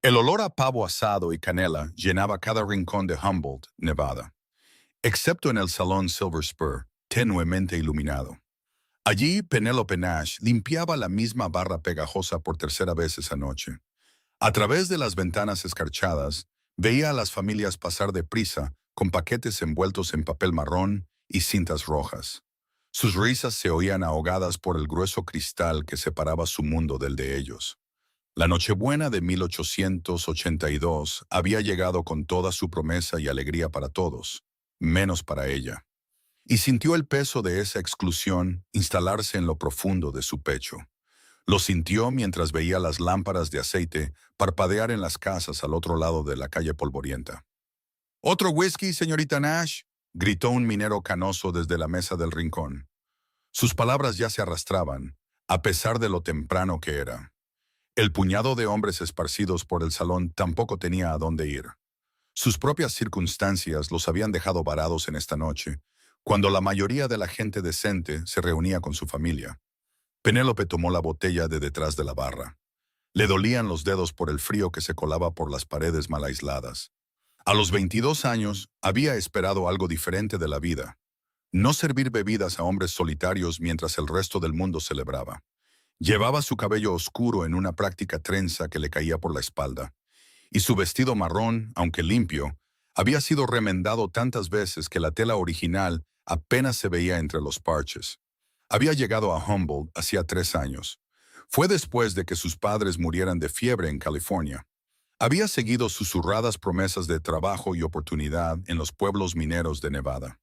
El olor a pavo asado y canela llenaba cada rincón de Humboldt, Nevada, excepto en el salón Silver Spur, tenuemente iluminado. Allí, Penelope Nash limpiaba la misma barra pegajosa por tercera vez esa noche. A través de las ventanas escarchadas, veía a las familias pasar deprisa con paquetes envueltos en papel marrón y cintas rojas. Sus risas se oían ahogadas por el grueso cristal que separaba su mundo del de ellos. La Nochebuena de 1882 había llegado con toda su promesa y alegría para todos, menos para ella, y sintió el peso de esa exclusión instalarse en lo profundo de su pecho. Lo sintió mientras veía las lámparas de aceite parpadear en las casas al otro lado de la calle polvorienta. «¿Otro whisky, señorita Nash?», gritó un minero canoso desde la mesa del rincón. Sus palabras ya se arrastraban, a pesar de lo temprano que era. El puñado de hombres esparcidos por el salón tampoco tenía a dónde ir. Sus propias circunstancias los habían dejado varados en esta noche, cuando la mayoría de la gente decente se reunía con su familia. Penélope tomó la botella de detrás de la barra. Le dolían los dedos por el frío que se colaba por las paredes mal aisladas. A los 22 años había esperado algo diferente de la vida. No servir bebidas a hombres solitarios mientras el resto del mundo celebraba. Llevaba su cabello oscuro en una práctica trenza que le caía por la espalda, y su vestido marrón, aunque limpio, había sido remendado tantas veces que la tela original apenas se veía entre los parches. Había llegado a Humboldt hacía 3 años. Fue después de que sus padres murieran de fiebre en California. Había seguido susurradas promesas de trabajo y oportunidad en los pueblos mineros de Nevada.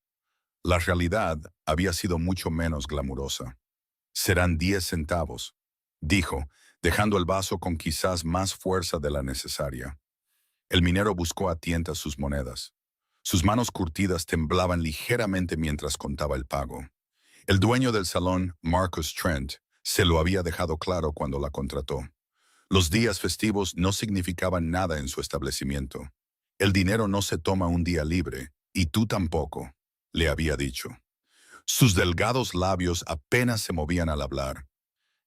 La realidad había sido mucho menos glamurosa. «Serán 10 centavos», dijo, dejando el vaso con quizás más fuerza de la necesaria. El minero buscó a tientas sus monedas. Sus manos curtidas temblaban ligeramente mientras contaba el pago. El dueño del salón, Marcus Trent, se lo había dejado claro cuando la contrató. Los días festivos no significaban nada en su establecimiento. «El dinero no se toma un día libre, y tú tampoco», le había dicho. Sus delgados labios apenas se movían al hablar.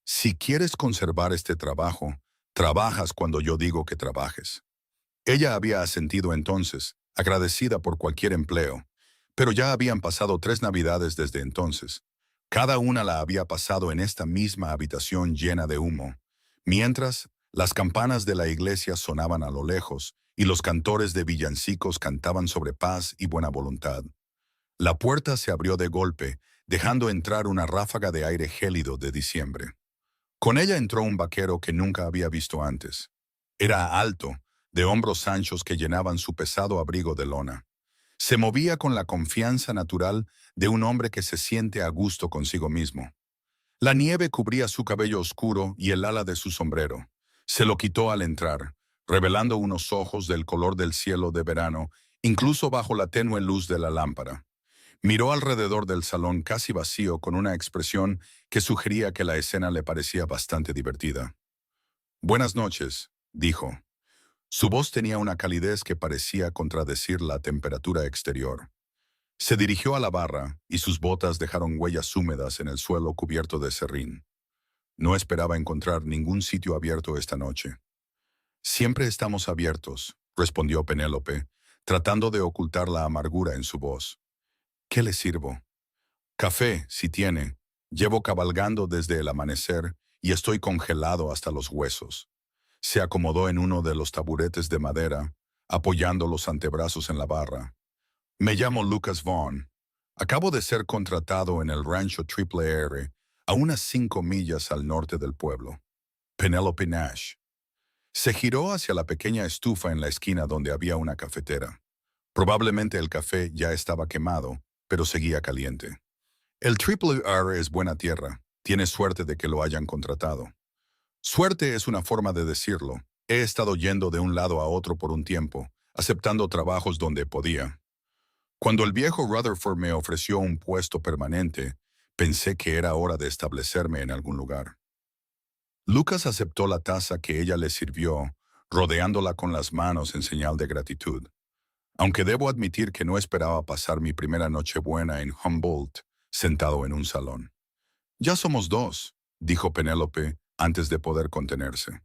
«Si quieres conservar este trabajo, trabajas cuando yo digo que trabajes». Ella había asentido entonces, agradecida por cualquier empleo, pero ya habían pasado 3 navidades desde entonces. Cada una la había pasado en esta misma habitación llena de humo, mientras las campanas de la iglesia sonaban a lo lejos y los cantores de villancicos cantaban sobre paz y buena voluntad. La puerta se abrió de golpe, dejando entrar una ráfaga de aire gélido de diciembre. Con ella entró un vaquero que nunca había visto antes. Era alto, de hombros anchos que llenaban su pesado abrigo de lona. Se movía con la confianza natural de un hombre que se siente a gusto consigo mismo. La nieve cubría su cabello oscuro y el ala de su sombrero. Se lo quitó al entrar, revelando unos ojos del color del cielo de verano, incluso bajo la tenue luz de la lámpara. Miró alrededor del salón casi vacío con una expresión que sugería que la escena le parecía bastante divertida. «Buenas noches», dijo. Su voz tenía una calidez que parecía contradecir la temperatura exterior. Se dirigió a la barra y sus botas dejaron huellas húmedas en el suelo cubierto de serrín. No esperaba encontrar ningún sitio abierto esta noche. «Siempre estamos abiertos», respondió Penélope, tratando de ocultar la amargura en su voz. «¿Qué le sirvo?» «Café, si tiene. Llevo cabalgando desde el amanecer y estoy congelado hasta los huesos». Se acomodó en uno de los taburetes de madera, apoyando los antebrazos en la barra. «Me llamo Lucas Vaughn. Acabo de ser contratado en el rancho Triple R, a unas 5 millas al norte del pueblo». Penelope Nash. Se giró hacia la pequeña estufa en la esquina donde había una cafetera. Probablemente el café ya estaba quemado, pero seguía caliente. «El Triple R es buena tierra. Tiene suerte de que lo hayan contratado». Suerte es una forma de decirlo. He estado yendo de un lado a otro por un tiempo, aceptando trabajos donde podía. Cuando el viejo Rutherford me ofreció un puesto permanente, pensé que era hora de establecerme en algún lugar. Lucas aceptó la taza que ella le sirvió, rodeándola con las manos en señal de gratitud. Aunque debo admitir que no esperaba pasar mi primera Nochebuena en Humboldt, sentado en un salón. «Ya somos 2», dijo Penélope, antes de poder contenerse.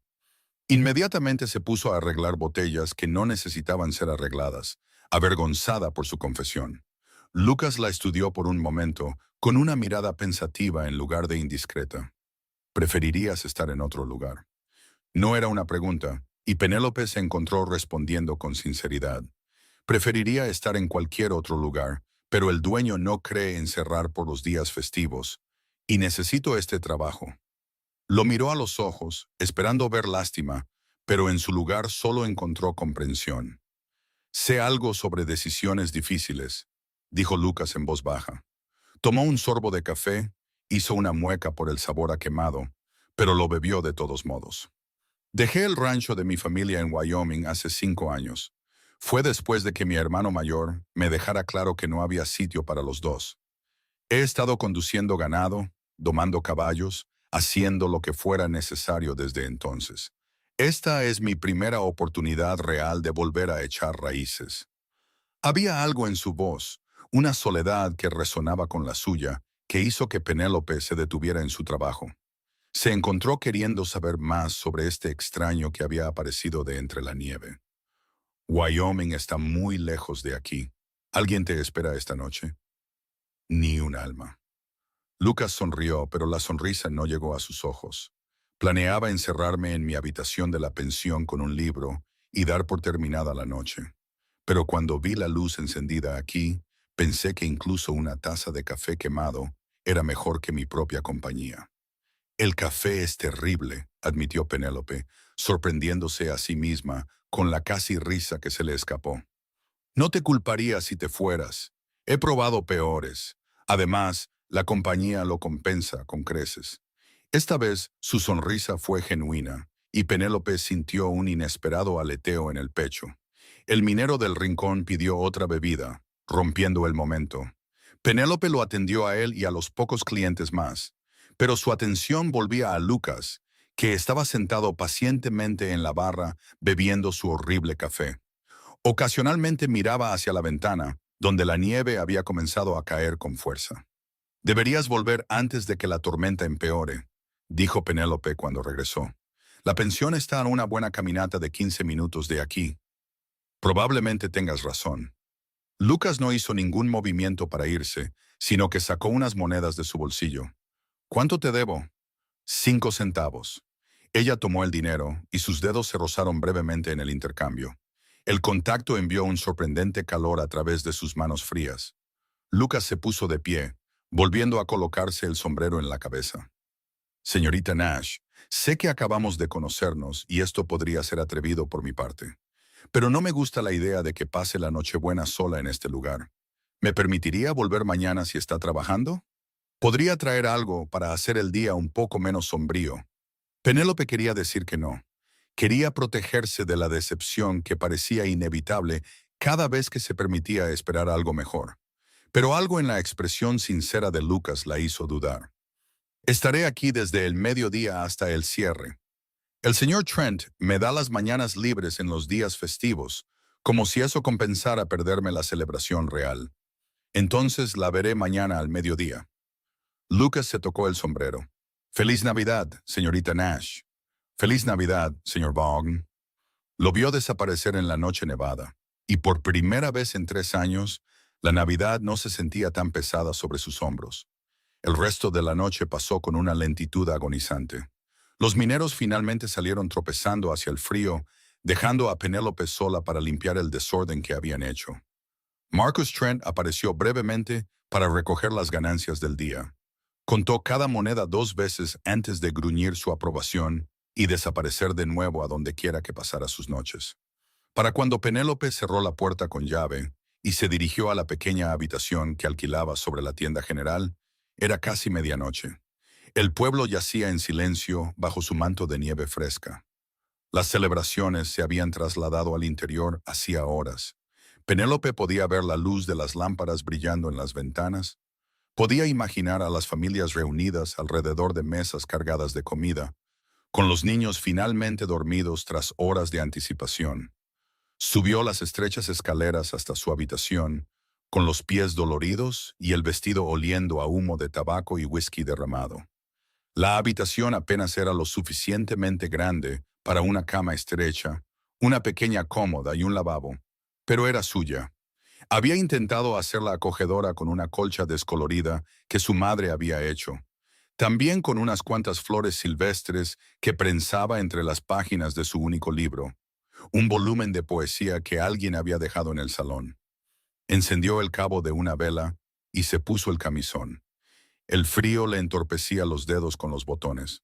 Inmediatamente se puso a arreglar botellas que no necesitaban ser arregladas, avergonzada por su confesión. Lucas la estudió por un momento, con una mirada pensativa en lugar de indiscreta. ¿Preferirías estar en otro lugar? No era una pregunta, y Penélope se encontró respondiendo con sinceridad. Preferiría estar en cualquier otro lugar, pero el dueño no cree en cerrar por los días festivos, y necesito este trabajo. Lo miró a los ojos, esperando ver lástima, pero en su lugar solo encontró comprensión. Sé algo sobre decisiones difíciles, dijo Lucas en voz baja. Tomó un sorbo de café, hizo una mueca por el sabor a quemado, pero lo bebió de todos modos. Dejé el rancho de mi familia en Wyoming hace 5 años. Fue después de que mi hermano mayor me dejara claro que no había sitio para los dos. He estado conduciendo ganado, domando caballos, haciendo lo que fuera necesario desde entonces. Esta es mi primera oportunidad real de volver a echar raíces. Había algo en su voz, una soledad que resonaba con la suya, que hizo que Penélope se detuviera en su trabajo. Se encontró queriendo saber más sobre este extraño que había aparecido de entre la nieve. Wyoming está muy lejos de aquí. ¿Alguien te espera esta noche? Ni un alma. Lucas sonrió, pero la sonrisa no llegó a sus ojos. Planeaba encerrarme en mi habitación de la pensión con un libro y dar por terminada la noche. Pero cuando vi la luz encendida aquí, pensé que incluso una taza de café quemado era mejor que mi propia compañía. El café es terrible, admitió Penélope, sorprendiéndose a sí misma con la casi risa que se le escapó. No te culparía si te fueras. He probado peores. Además, la compañía lo compensa con creces. Esta vez su sonrisa fue genuina, y Penélope sintió un inesperado aleteo en el pecho. El minero del rincón pidió otra bebida, rompiendo el momento. Penélope lo atendió a él y a los pocos clientes más, pero su atención volvía a Lucas, que estaba sentado pacientemente en la barra bebiendo su horrible café. Ocasionalmente miraba hacia la ventana, donde la nieve había comenzado a caer con fuerza. Deberías volver antes de que la tormenta empeore, dijo Penélope cuando regresó. La pensión está a una buena caminata de 15 minutos de aquí. Probablemente tengas razón. Lucas no hizo ningún movimiento para irse, sino que sacó unas monedas de su bolsillo. ¿Cuánto te debo? 5 centavos. Ella tomó el dinero y sus dedos se rozaron brevemente en el intercambio. El contacto envió un sorprendente calor a través de sus manos frías. Lucas se puso de pie, volviendo a colocarse el sombrero en la cabeza. Señorita Nash, sé que acabamos de conocernos y esto podría ser atrevido por mi parte. Pero no me gusta la idea de que pase la Nochebuena sola en este lugar. ¿Me permitiría volver mañana si está trabajando? Podría traer algo para hacer el día un poco menos sombrío. Penélope quería decir que no. Quería protegerse de la decepción que parecía inevitable cada vez que se permitía esperar algo mejor. Pero algo en la expresión sincera de Lucas la hizo dudar. Estaré aquí desde el mediodía hasta el cierre. El señor Trent me da las mañanas libres en los días festivos, como si eso compensara perderme la celebración real. Entonces la veré mañana al mediodía. Lucas se tocó el sombrero. Feliz Navidad, señorita Nash. Feliz Navidad, señor Vaughan. Lo vio desaparecer en la noche nevada, y por primera vez en 3 años, la Navidad no se sentía tan pesada sobre sus hombros. El resto de la noche pasó con una lentitud agonizante. Los mineros finalmente salieron tropezando hacia el frío, dejando a Penélope sola para limpiar el desorden que habían hecho. Marcus Trent apareció brevemente para recoger las ganancias del día. Contó cada moneda 2 veces antes de gruñir su aprobación y desaparecer de nuevo a donde quiera que pasara sus noches. Para cuando Penélope cerró la puerta con llave y se dirigió a la pequeña habitación que alquilaba sobre la tienda general, era casi medianoche. El pueblo yacía en silencio bajo su manto de nieve fresca. Las celebraciones se habían trasladado al interior hacía horas. Penélope podía ver la luz de las lámparas brillando en las ventanas. Podía imaginar a las familias reunidas alrededor de mesas cargadas de comida, con los niños finalmente dormidos tras horas de anticipación. Subió las estrechas escaleras hasta su habitación, con los pies doloridos y el vestido oliendo a humo de tabaco y whisky derramado. La habitación apenas era lo suficientemente grande para una cama estrecha, una pequeña cómoda y un lavabo, pero era suya. Había intentado hacerla acogedora con una colcha descolorida que su madre había hecho, también con unas cuantas flores silvestres que prensaba entre las páginas de su único libro, un volumen de poesía que alguien había dejado en el salón. Encendió el cabo de una vela y se puso el camisón. El frío le entorpecía los dedos con los botones.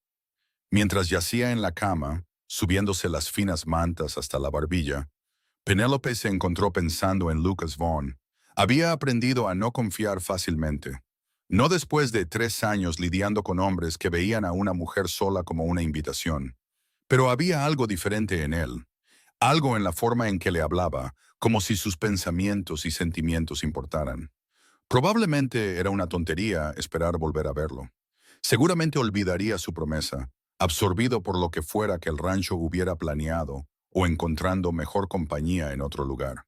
Mientras yacía en la cama, subiéndose las finas mantas hasta la barbilla, Penélope se encontró pensando en Lucas Vaughn. Había aprendido a no confiar fácilmente. No después de 3 años lidiando con hombres que veían a una mujer sola como una invitación. Pero había algo diferente en él. Algo en la forma en que le hablaba, como si sus pensamientos y sentimientos importaran. Probablemente era una tontería esperar volver a verlo. Seguramente olvidaría su promesa, absorbido por lo que fuera que el rancho hubiera planeado o encontrando mejor compañía en otro lugar.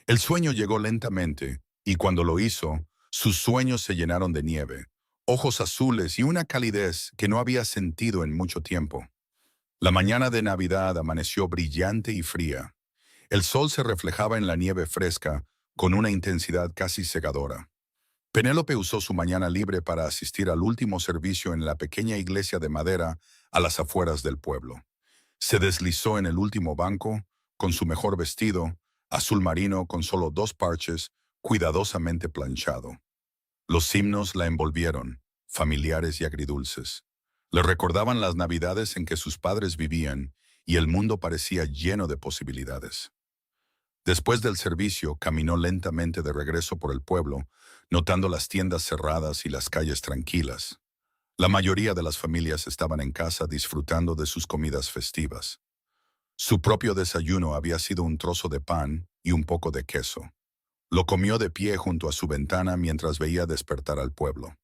El sueño llegó lentamente, y cuando lo hizo, sus sueños se llenaron de nieve, ojos azules y una calidez que no había sentido en mucho tiempo. La mañana de Navidad amaneció brillante y fría. El sol se reflejaba en la nieve fresca con una intensidad casi cegadora. Penélope usó su mañana libre para asistir al último servicio en la pequeña iglesia de madera a las afueras del pueblo. Se deslizó en el último banco, con su mejor vestido, azul marino con solo 2 parches, cuidadosamente planchado. Los himnos la envolvieron, familiares y agridulces. Le recordaban las navidades en que sus padres vivían y el mundo parecía lleno de posibilidades. Después del servicio, caminó lentamente de regreso por el pueblo, notando las tiendas cerradas y las calles tranquilas. La mayoría de las familias estaban en casa disfrutando de sus comidas festivas. Su propio desayuno había sido un trozo de pan y un poco de queso. Lo comió de pie junto a su ventana mientras veía despertar al pueblo.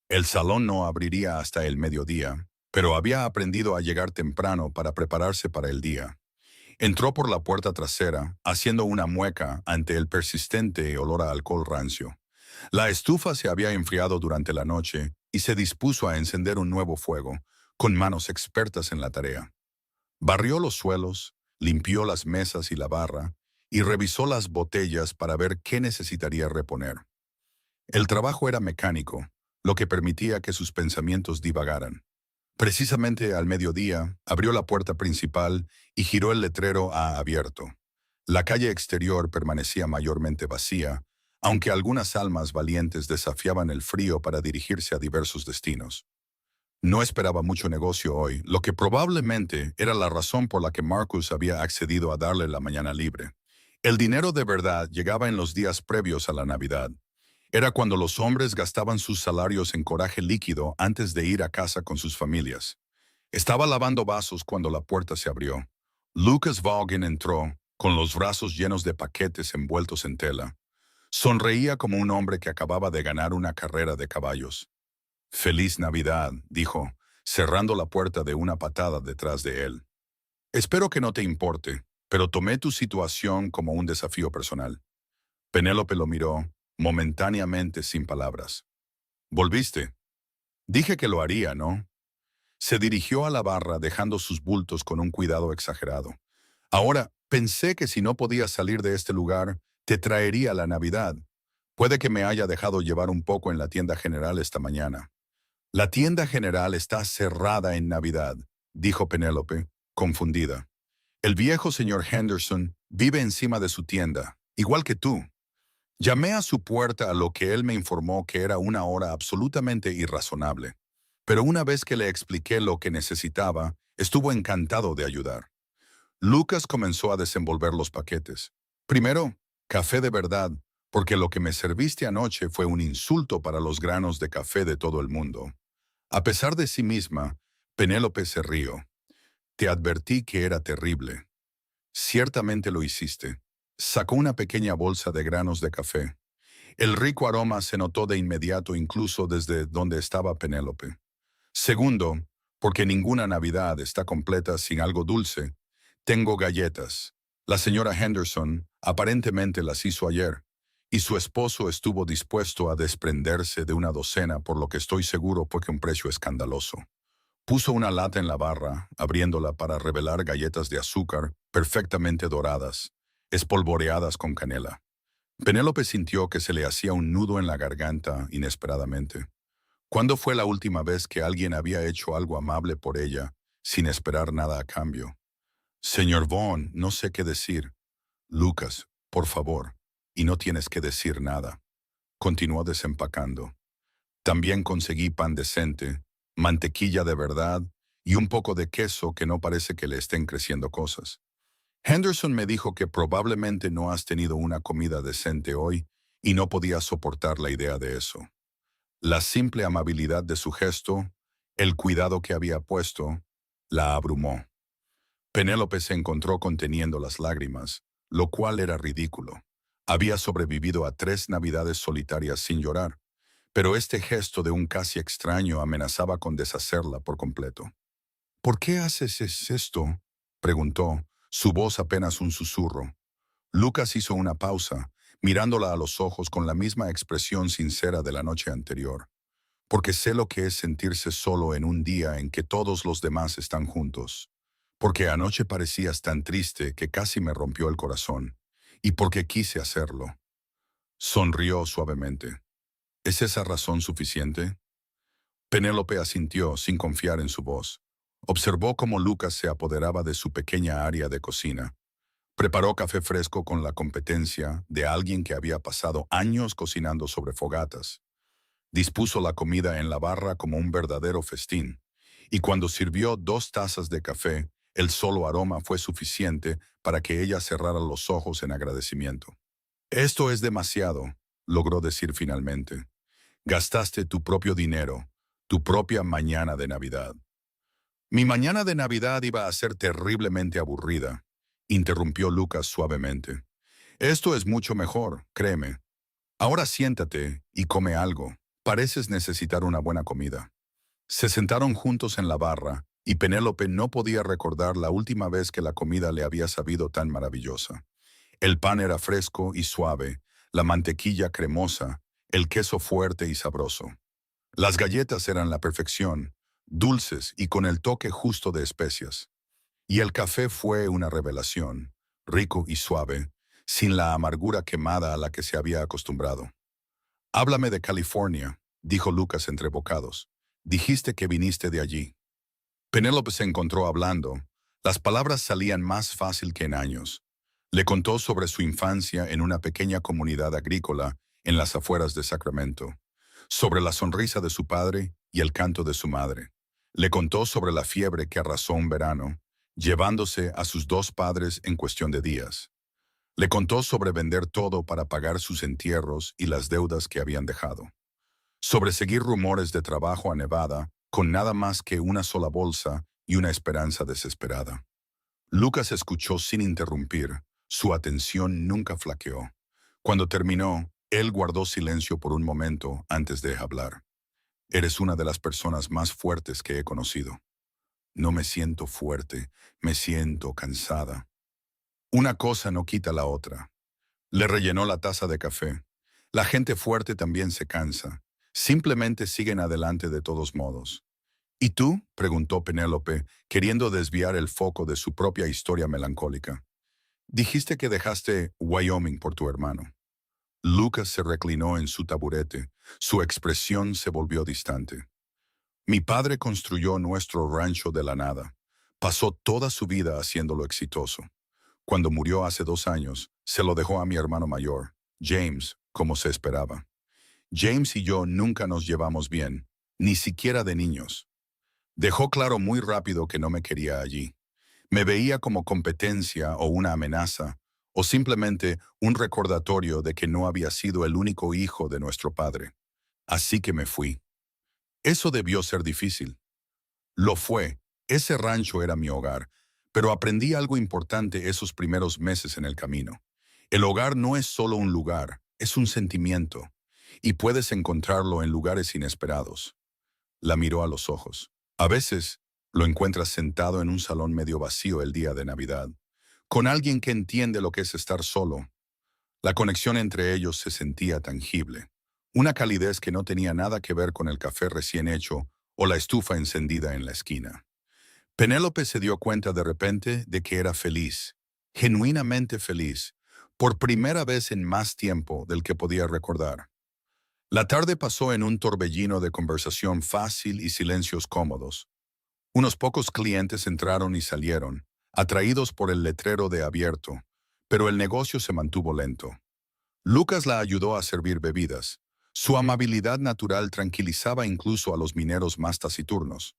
El salón no abriría hasta el mediodía, pero había aprendido a llegar temprano para prepararse para el día. Entró por la puerta trasera, haciendo una mueca ante el persistente olor a alcohol rancio. La estufa se había enfriado durante la noche y se dispuso a encender un nuevo fuego, con manos expertas en la tarea. Barrió los suelos, limpió las mesas y la barra, y revisó las botellas para ver qué necesitaría reponer. El trabajo era mecánico, lo que permitía que sus pensamientos divagaran. Precisamente al mediodía, abrió la puerta principal y giró el letrero a abierto. La calle exterior permanecía mayormente vacía, aunque algunas almas valientes desafiaban el frío para dirigirse a diversos destinos. No esperaba mucho negocio hoy, lo que probablemente era la razón por la que Marcus había accedido a darle la mañana libre. El dinero de verdad llegaba en los días previos a la Navidad. Era cuando los hombres gastaban sus salarios en coraje líquido antes de ir a casa con sus familias. Estaba lavando vasos cuando la puerta se abrió. Lucas Vaughan entró, con los brazos llenos de paquetes envueltos en tela. Sonreía como un hombre que acababa de ganar una carrera de caballos. «Feliz Navidad», dijo, cerrando la puerta de una patada detrás de él. «Espero que no te importe, pero tomé tu situación como un desafío personal». Penélope lo miró, momentáneamente sin palabras. «¿Volviste?» «Dije que lo haría, ¿no?» Se dirigió a la barra dejando sus bultos con un cuidado exagerado. «Ahora, pensé que si no podías salir de este lugar, te traería la Navidad. Puede que me haya dejado llevar un poco en la tienda general esta mañana». «La tienda general está cerrada en Navidad», dijo Penélope, confundida. «El viejo señor Henderson vive encima de su tienda, igual que tú». Llamé a su puerta a lo que él me informó que era una hora absolutamente irrazonable. Pero una vez que le expliqué lo que necesitaba, estuvo encantado de ayudar. Lucas comenzó a desenvolver los paquetes. «Primero, café de verdad, porque lo que me serviste anoche fue un insulto para los granos de café de todo el mundo». A pesar de sí misma, Penélope se rió. «Te advertí que era terrible». «Ciertamente lo hiciste». Sacó una pequeña bolsa de granos de café. El rico aroma se notó de inmediato incluso desde donde estaba Penélope. «Segundo, porque ninguna Navidad está completa sin algo dulce. Tengo galletas. La señora Henderson aparentemente las hizo ayer, y su esposo estuvo dispuesto a desprenderse de una docena por lo que estoy seguro fue que un precio escandaloso. Puso una lata en la barra, abriéndola para revelar galletas de azúcar perfectamente doradas, espolvoreadas con canela. Penélope sintió que se le hacía un nudo en la garganta inesperadamente. ¿Cuándo fue la última vez que alguien había hecho algo amable por ella sin esperar nada a cambio? Señor Vaughn, no sé qué decir. Lucas, por favor, y no tienes que decir nada. Continuó desempacando. También conseguí pan decente, mantequilla de verdad y un poco de queso que no parece que le estén creciendo cosas. Henderson me dijo que probablemente no has tenido una comida decente hoy y no podía soportar la idea de eso. La simple amabilidad de su gesto, el cuidado que había puesto, la abrumó. Penélope se encontró conteniendo las lágrimas, lo cual era ridículo. Había sobrevivido a 3 navidades solitarias sin llorar, pero este gesto de un casi extraño amenazaba con deshacerla por completo. ¿Por qué haces esto?, preguntó, su voz apenas un susurro. Lucas hizo una pausa, mirándola a los ojos con la misma expresión sincera de la noche anterior. Porque sé lo que es sentirse solo en un día en que todos los demás están juntos. Porque anoche parecías tan triste que casi me rompió el corazón. Y porque quise hacerlo. Sonrió suavemente. ¿Es esa razón suficiente? Penélope asintió sin confiar en su voz. Observó cómo Lucas se apoderaba de su pequeña área de cocina. Preparó café fresco con la competencia de alguien que había pasado años cocinando sobre fogatas. Dispuso la comida en la barra como un verdadero festín, y cuando sirvió 2 tazas de café, el solo aroma fue suficiente para que ella cerrara los ojos en agradecimiento. Esto es demasiado, logró decir finalmente. Gastaste tu propio dinero, tu propia mañana de Navidad. Mi mañana de Navidad iba a ser terriblemente aburrida, interrumpió Lucas suavemente. Esto es mucho mejor, créeme. Ahora siéntate y come algo. Pareces necesitar una buena comida. Se sentaron juntos en la barra, y Penélope no podía recordar la última vez que la comida le había sabido tan maravillosa. El pan era fresco y suave, la mantequilla cremosa, el queso fuerte y sabroso. Las galletas eran la perfección, dulces y con el toque justo de especias. Y el café fue una revelación, rico y suave, sin la amargura quemada a la que se había acostumbrado. Háblame de California, dijo Lucas entre bocados. Dijiste que viniste de allí. Penélope se encontró hablando. Las palabras salían más fácil que en años. Le contó sobre su infancia en una pequeña comunidad agrícola en las afueras de Sacramento, sobre la sonrisa de su padre y el canto de su madre. Le contó sobre la fiebre que arrasó un verano, llevándose a sus 2 padres en cuestión de días. Le contó sobre vender todo para pagar sus entierros y las deudas que habían dejado. Sobre seguir rumores de trabajo a Nevada con nada más que una sola bolsa y una esperanza desesperada. Lucas escuchó sin interrumpir. Su atención nunca flaqueó. Cuando terminó, él guardó silencio por un momento antes de hablar. Eres una de las personas más fuertes que he conocido. No me siento fuerte, me siento cansada. Una cosa no quita la otra. Le rellenó la taza de café. La gente fuerte también se cansa. Simplemente siguen adelante de todos modos. ¿Y tú?, preguntó Penélope, queriendo desviar el foco de su propia historia melancólica. Dijiste que dejaste Wyoming por tu hermano. Lucas se reclinó en su taburete. Su expresión se volvió distante. Mi padre construyó nuestro rancho de la nada. Pasó toda su vida haciéndolo exitoso. Cuando murió hace 2 años, se lo dejó a mi hermano mayor, James, como se esperaba. James y yo nunca nos llevamos bien, ni siquiera de niños. Dejó claro muy rápido que no me quería allí. Me veía como competencia o una amenaza, o simplemente un recordatorio de que no había sido el único hijo de nuestro padre. Así que me fui. Eso debió ser difícil. Lo fue. Ese rancho era mi hogar, pero aprendí algo importante esos primeros meses en el camino. El hogar no es solo un lugar, es un sentimiento, y puedes encontrarlo en lugares inesperados. La miró a los ojos. A veces, lo encuentras sentado en un salón medio vacío el día de Navidad, con alguien que entiende lo que es estar solo. La conexión entre ellos se sentía tangible, una calidez que no tenía nada que ver con el café recién hecho o la estufa encendida en la esquina. Penélope se dio cuenta de repente de que era feliz, genuinamente feliz, por primera vez en más tiempo del que podía recordar. La tarde pasó en un torbellino de conversación fácil y silencios cómodos. Unos pocos clientes entraron y salieron, atraídos por el letrero de abierto, pero el negocio se mantuvo lento. Lucas la ayudó a servir bebidas. Su amabilidad natural tranquilizaba incluso a los mineros más taciturnos.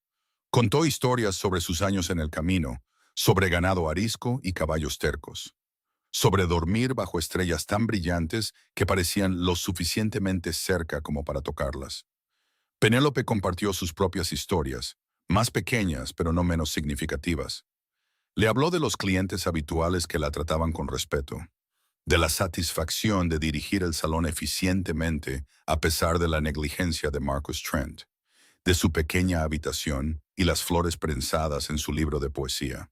Contó historias sobre sus años en el camino, sobre ganado arisco y caballos tercos, sobre dormir bajo estrellas tan brillantes que parecían lo suficientemente cerca como para tocarlas. Penélope compartió sus propias historias, más pequeñas pero no menos significativas. Le habló de los clientes habituales que la trataban con respeto, de la satisfacción de dirigir el salón eficientemente a pesar de la negligencia de Marcus Trent, de su pequeña habitación y las flores prensadas en su libro de poesía.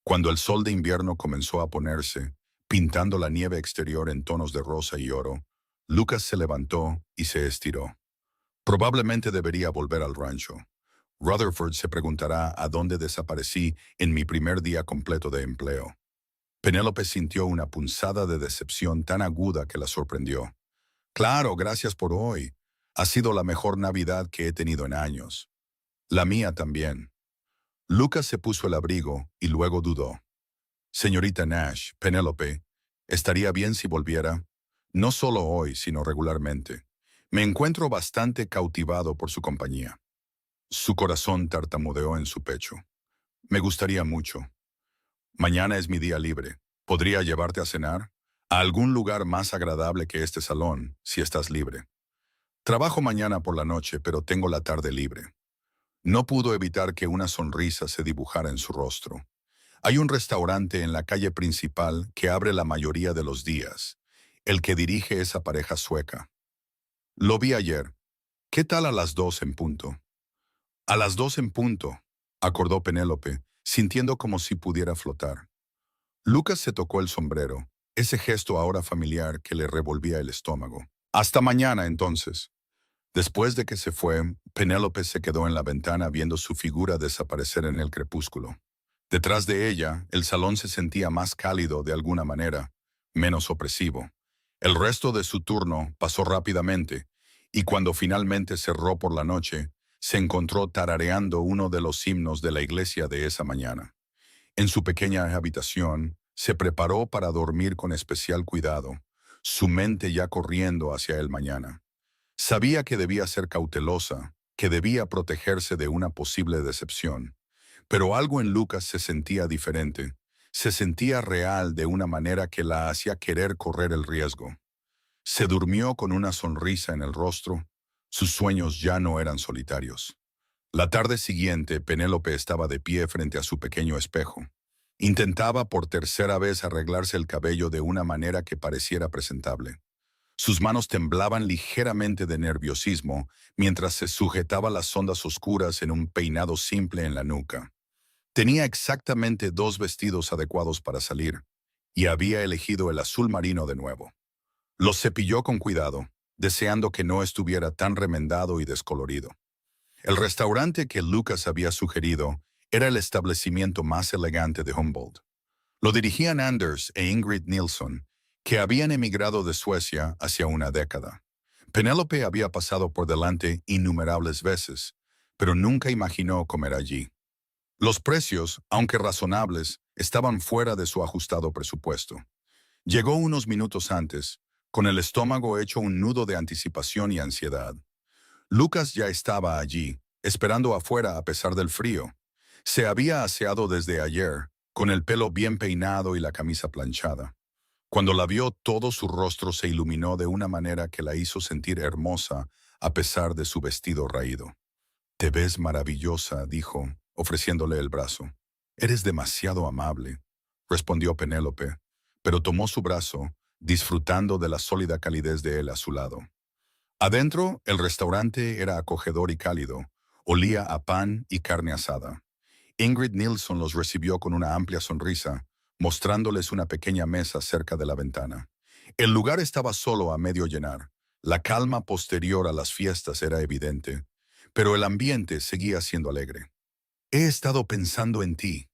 Cuando el sol de invierno comenzó a ponerse, pintando la nieve exterior en tonos de rosa y oro, Lucas se levantó y se estiró. Probablemente debería volver al rancho. Rutherford se preguntará a dónde desaparecí en mi primer día completo de empleo. Penélope sintió una punzada de decepción tan aguda que la sorprendió. Claro, gracias por hoy. Ha sido la mejor Navidad que he tenido en años. La mía también. Lucas se puso el abrigo y luego dudó. Señorita Nash, Penélope, ¿estaría bien si volviera? No solo hoy, sino regularmente. Me encuentro bastante cautivado por su compañía. Su corazón tartamudeó en su pecho. Me gustaría mucho. Mañana es mi día libre. ¿Podría llevarte a cenar? A algún lugar más agradable que este salón, si estás libre. Trabajo mañana por la noche, pero tengo la tarde libre. No pudo evitar que una sonrisa se dibujara en su rostro. Hay un restaurante en la calle principal que abre la mayoría de los días, el que dirige esa pareja sueca. Lo vi ayer. ¿Qué tal a las 2 en punto? A las 2 en punto, acordó Penélope, sintiendo como si pudiera flotar. Lucas se tocó el sombrero, ese gesto ahora familiar que le revolvía el estómago. Hasta mañana, entonces. Después de que se fue, Penélope se quedó en la ventana viendo su figura desaparecer en el crepúsculo. Detrás de ella, el salón se sentía más cálido de alguna manera, menos opresivo. El resto de su turno pasó rápidamente, y cuando finalmente cerró por la noche, se encontró tarareando uno de los himnos de la iglesia de esa mañana. En su pequeña habitación, se preparó para dormir con especial cuidado, su mente ya corriendo hacia el mañana. Sabía que debía ser cautelosa, que debía protegerse de una posible decepción. Pero algo en Lucas se sentía diferente. Se sentía real de una manera que la hacía querer correr el riesgo. Se durmió con una sonrisa en el rostro. Sus sueños ya no eran solitarios. La tarde siguiente, Penélope estaba de pie frente a su pequeño espejo. Intentaba por tercera vez arreglarse el cabello de una manera que pareciera presentable. Sus manos temblaban ligeramente de nerviosismo mientras se sujetaba las ondas oscuras en un peinado simple en la nuca. Tenía exactamente 2 vestidos adecuados para salir, y había elegido el azul marino de nuevo. Los cepilló con cuidado, deseando que no estuviera tan remendado y descolorido. El restaurante que Lucas había sugerido era el establecimiento más elegante de Humboldt. Lo dirigían Anders e Ingrid Nilsson, que habían emigrado de Suecia hacia una década. Penélope había pasado por delante innumerables veces, pero nunca imaginó comer allí. Los precios, aunque razonables, estaban fuera de su ajustado presupuesto. Llegó unos minutos antes, con el estómago hecho un nudo de anticipación y ansiedad. Lucas ya estaba allí, esperando afuera a pesar del frío. Se había aseado desde ayer, con el pelo bien peinado y la camisa planchada. Cuando la vio, todo su rostro se iluminó de una manera que la hizo sentir hermosa a pesar de su vestido raído. «Te ves maravillosa», dijo, ofreciéndole el brazo. «Eres demasiado amable», respondió Penélope, pero tomó su brazo, disfrutando de la sólida calidez de él a su lado. Adentro, el restaurante era acogedor y cálido, olía a pan y carne asada. Ingrid Nilsson los recibió con una amplia sonrisa, mostrándoles una pequeña mesa cerca de la ventana. El lugar estaba solo a medio llenar. La calma posterior a las fiestas era evidente. pero el ambiente seguía siendo alegre. He estado pensando en ti,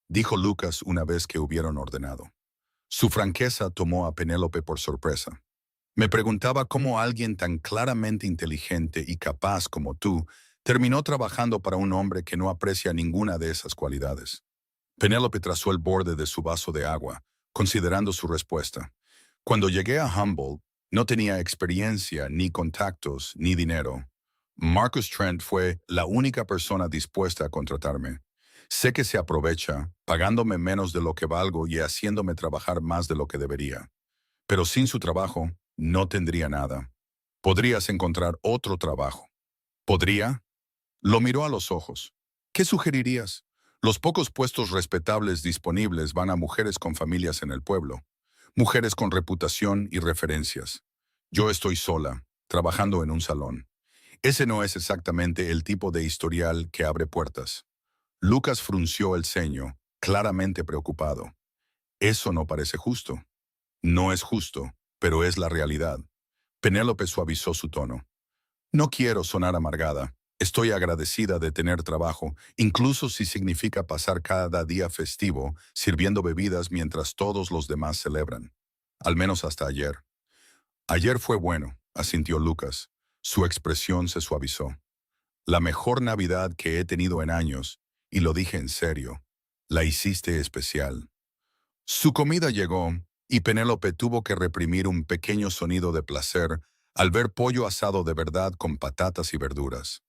dijo Lucas una vez que hubieron ordenado. Su franqueza tomó a Penélope por sorpresa. Me preguntaba cómo alguien tan claramente inteligente y capaz como tú terminó trabajando para un hombre que no aprecia ninguna de esas cualidades. Penélope trazó el borde de su vaso de agua, considerando su respuesta. Cuando llegué a Humboldt, no tenía experiencia, ni contactos, ni dinero. Marcus Trent fue la única persona dispuesta a contratarme. Sé que se aprovecha, pagándome menos de lo que valgo y haciéndome trabajar más de lo que debería. Pero sin su trabajo, no tendría nada. Podrías encontrar otro trabajo. ¿Podría? Lo miró a los ojos. ¿Qué sugerirías? Los pocos puestos respetables disponibles van a mujeres con familias en el pueblo, mujeres con reputación y referencias. Yo estoy sola, trabajando en un salón. Ese no es exactamente el tipo de historial que abre puertas. Lucas frunció el ceño, claramente preocupado. Eso no parece justo. No es justo, pero es la realidad. Penélope suavizó su tono. No quiero sonar amargada. Estoy agradecida de tener trabajo, incluso si significa pasar cada día festivo sirviendo bebidas mientras todos los demás celebran. Al menos hasta ayer. Ayer fue bueno, asintió Lucas. Su expresión se suavizó. La mejor Navidad que he tenido en años, y lo dije en serio. La hiciste especial. Su comida llegó, y Penélope tuvo que reprimir un pequeño sonido de placer al ver pollo asado de verdad con patatas y verduras.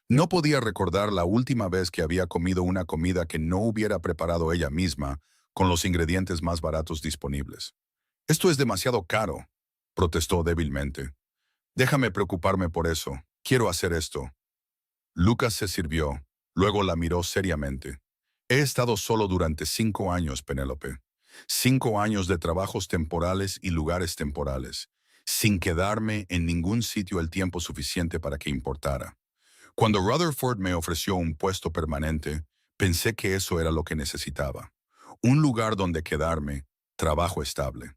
No podía recordar la última vez que había comido una comida que no hubiera preparado ella misma con los ingredientes más baratos disponibles. Esto es demasiado caro, protestó débilmente. Déjame preocuparme por eso. Quiero hacer esto. Lucas se sirvió, luego la miró seriamente. He estado solo durante 5 años, Penélope. 5 años de trabajos temporales y lugares temporales, sin quedarme en ningún sitio el tiempo suficiente para que importara. Cuando Rutherford me ofreció un puesto permanente, pensé que eso era lo que necesitaba. Un lugar donde quedarme, trabajo estable.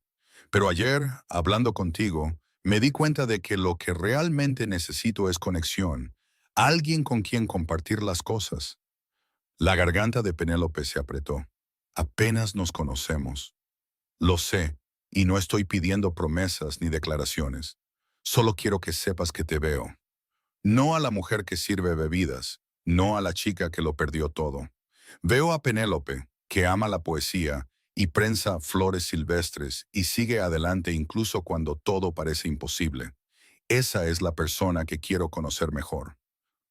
Pero ayer, hablando contigo, me di cuenta de que lo que realmente necesito es conexión, alguien con quien compartir las cosas. La garganta de Penélope se apretó. Apenas nos conocemos. Lo sé, y no estoy pidiendo promesas ni declaraciones. Solo quiero que sepas que te veo. No a la mujer que sirve bebidas, no a la chica que lo perdió todo. Veo a Penélope, que ama la poesía y prensa flores silvestres y sigue adelante incluso cuando todo parece imposible. Esa es la persona que quiero conocer mejor.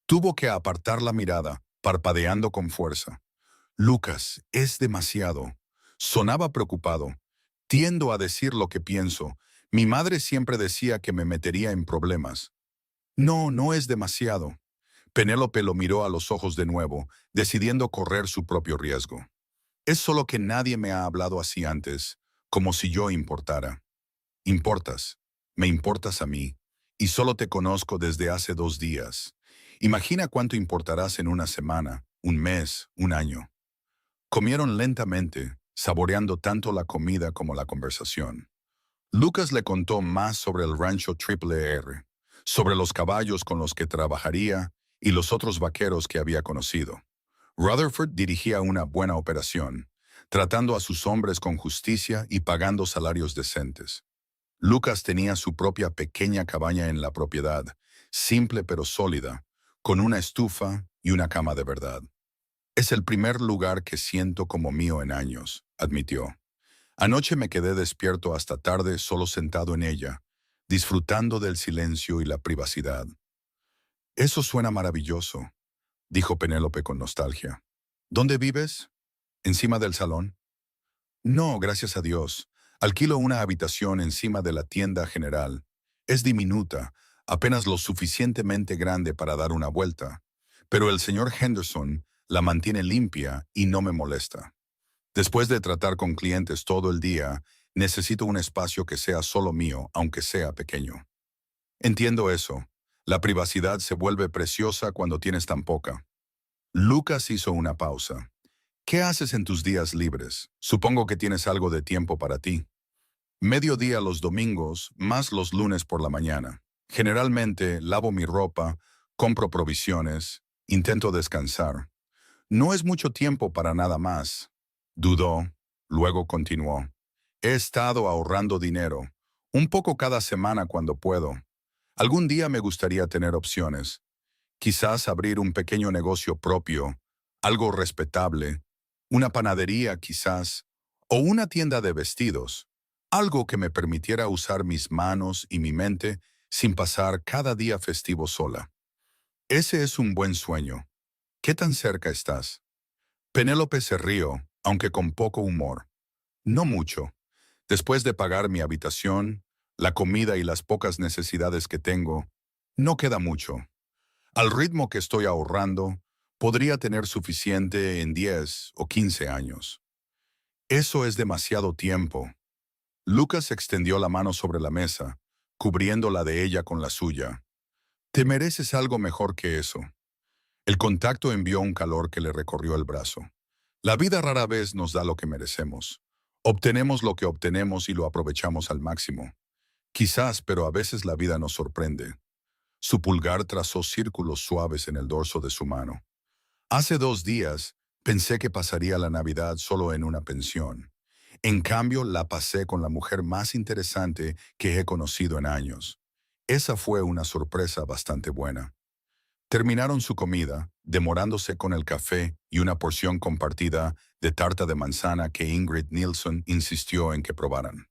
Tuvo que apartar la mirada, parpadeando con fuerza. Lucas, es demasiado. Sonaba preocupado. Tiendo a decir lo que pienso. Mi madre siempre decía que me metería en problemas. No, no es demasiado. Penélope lo miró a los ojos de nuevo, decidiendo correr su propio riesgo. Es solo que nadie me ha hablado así antes, como si yo importara. Importas, me importas a mí, y solo te conozco desde hace 2 días. Imagina cuánto importarás en una semana, un mes, un año. Comieron lentamente, saboreando tanto la comida como la conversación. Lucas le contó más sobre el rancho Triple R, sobre los caballos con los que trabajaría y los otros vaqueros que había conocido. Rutherford dirigía una buena operación, tratando a sus hombres con justicia y pagando salarios decentes. Lucas tenía su propia pequeña cabaña en la propiedad, simple pero sólida, con una estufa y una cama de verdad. Es el primer lugar que siento como mío en años, admitió. Anoche me quedé despierto hasta tarde solo sentado en ella, disfrutando del silencio y la privacidad. Eso suena maravilloso, dijo Penélope con nostalgia. ¿Dónde vives? ¿Encima del salón? No, gracias a Dios. Alquilo una habitación encima de la tienda general. Es diminuta, apenas lo suficientemente grande para dar una vuelta, pero el señor Henderson la mantiene limpia y no me molesta. Después de tratar con clientes todo el día, necesito un espacio que sea solo mío, aunque sea pequeño. Entiendo eso. La privacidad se vuelve preciosa cuando tienes tan poca. Lucas hizo una pausa. ¿Qué haces en tus días libres? Supongo que tienes algo de tiempo para ti. Mediodía los domingos, más los lunes por la mañana. Generalmente lavo mi ropa, Compro provisiones, intento descansar. No es mucho tiempo para nada más. Dudó, luego continuó. He estado ahorrando dinero, un poco cada semana cuando puedo. Algún día me gustaría tener opciones. Quizás abrir un pequeño negocio propio, algo respetable, una panadería quizás, o una tienda de vestidos, algo que me permitiera usar mis manos y mi mente sin pasar cada día festivo sola. Ese es un buen sueño. ¿Qué tan cerca estás? Penélope se rió, aunque con poco humor. No mucho. Después de pagar mi habitación, la comida y las pocas necesidades que tengo, no queda mucho. Al ritmo que estoy ahorrando, podría tener suficiente en 10 o 15 años. Eso es demasiado tiempo. Lucas extendió la mano sobre la mesa, cubriendo la de ella con la suya. Te mereces algo mejor que eso. El contacto envió un calor que le recorrió el brazo. La vida rara vez nos da lo que merecemos. Obtenemos lo que obtenemos y lo aprovechamos al máximo. Quizás, pero a veces la vida nos sorprende. Su pulgar trazó círculos suaves en el dorso de su mano. Hace 2 días pensé que pasaría la Navidad solo en una pensión. En cambio, la pasé con la mujer más interesante que he conocido en años. Esa fue una sorpresa bastante buena. Terminaron su comida, demorándose con el café y una porción compartida de tarta de manzana que Ingrid Nilsson insistió en que probaran.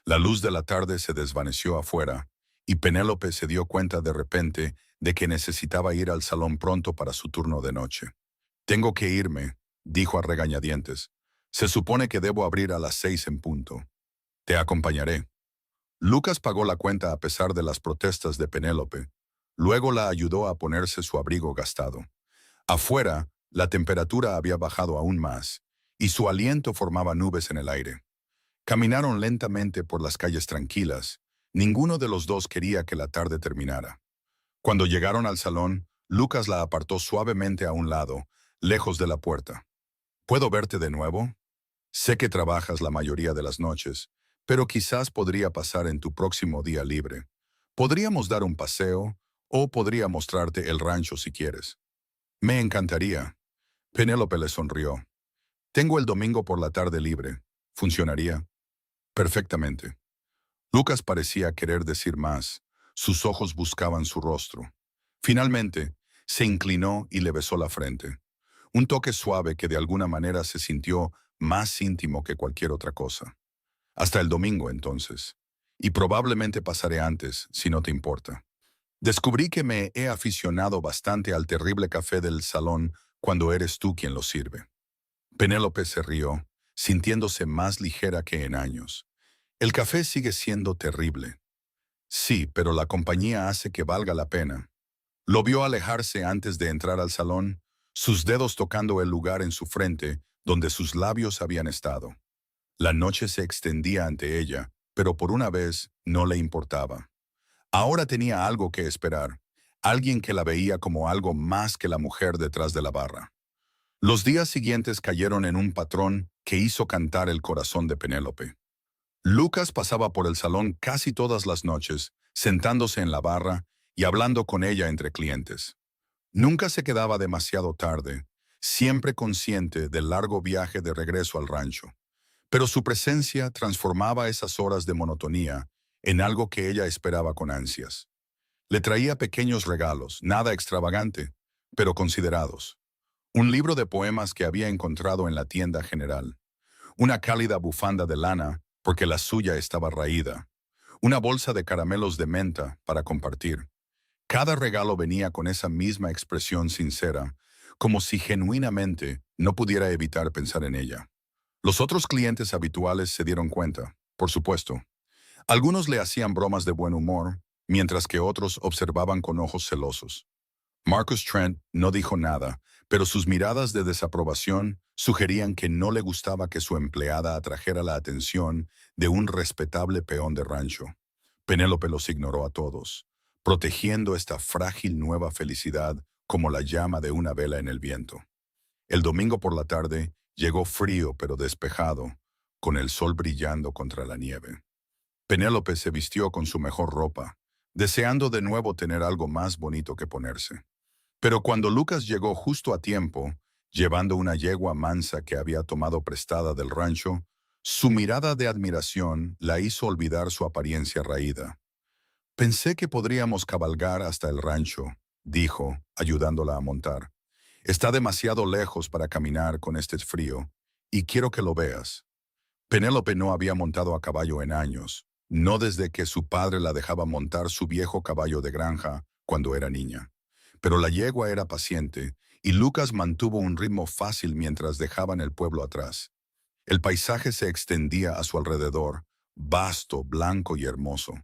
La luz de la tarde se desvaneció afuera, y Penélope se dio cuenta de repente de que necesitaba ir al salón pronto para su turno de noche. Tengo que irme, dijo a regañadientes. Se supone que debo abrir a las 6 en punto. Te acompañaré. Lucas pagó la cuenta a pesar de las protestas de Penélope. Luego la ayudó a ponerse su abrigo gastado. Afuera, la temperatura había bajado aún más, y su aliento formaba nubes en el aire. Caminaron lentamente por las calles tranquilas. Ninguno de los dos quería que la tarde terminara. Cuando llegaron al salón, Lucas la apartó suavemente a un lado, lejos de la puerta. ¿Puedo verte de nuevo? Sé que trabajas la mayoría de las noches, pero quizás podría pasar en tu próximo día libre. Podríamos dar un paseo, o podría mostrarte el rancho si quieres. Me encantaría. Penélope le sonrió. Tengo el domingo por la tarde libre. ¿Funcionaría? Perfectamente. Lucas parecía querer decir más. Sus ojos buscaban su rostro. Finalmente, se inclinó y le besó la frente. Un toque suave que de alguna manera se sintió más íntimo que cualquier otra cosa. Hasta el domingo, entonces. Y probablemente pasaré antes, si no te importa. Descubrí que me he aficionado bastante al terrible café del salón cuando eres tú quien lo sirve. Penélope se rió, sintiéndose más ligera que en años. El café sigue siendo terrible. Sí, pero la compañía hace que valga la pena. Lo vio alejarse antes de entrar al salón, sus dedos tocando el lugar en su frente donde sus labios habían estado. La noche se extendía ante ella, pero por una vez no le importaba. Ahora tenía algo que esperar, alguien que la veía como algo más que la mujer detrás de la barra. Los días siguientes cayeron en un patrón que hizo cantar el corazón de Penélope. Lucas pasaba por el salón casi todas las noches, sentándose en la barra y hablando con ella entre clientes. Nunca se quedaba demasiado tarde, siempre consciente del largo viaje de regreso al rancho. Pero su presencia transformaba esas horas de monotonía en algo que ella esperaba con ansias. Le traía pequeños regalos, nada extravagante, pero considerados. Un libro de poemas que había encontrado en la tienda general. Una cálida bufanda de lana, porque la suya estaba raída. Una bolsa de caramelos de menta para compartir. Cada regalo venía con esa misma expresión sincera, como si genuinamente no pudiera evitar pensar en ella. Los otros clientes habituales se dieron cuenta, por supuesto. Algunos le hacían bromas de buen humor, mientras que otros observaban con ojos celosos. Marcus Trent no dijo nada, pero sus miradas de desaprobación sugerían que no le gustaba que su empleada atrajera la atención de un respetable peón de rancho. Penélope los ignoró a todos, protegiendo esta frágil nueva felicidad como la llama de una vela en el viento. El domingo por la tarde llegó frío pero despejado, con el sol brillando contra la nieve. Penélope se vistió con su mejor ropa, deseando de nuevo tener algo más bonito que ponerse. Pero cuando Lucas llegó justo a tiempo, llevando una yegua mansa que había tomado prestada del rancho, su mirada de admiración la hizo olvidar su apariencia raída. Pensé que podríamos cabalgar hasta el rancho, dijo, ayudándola a montar. Está demasiado lejos para caminar con este frío, y quiero que lo veas. Penélope no había montado a caballo en años, no desde que su padre la dejaba montar su viejo caballo de granja cuando era niña. Pero la yegua era paciente, y Lucas mantuvo un ritmo fácil mientras dejaban el pueblo atrás. El paisaje se extendía a su alrededor, vasto, blanco y hermoso.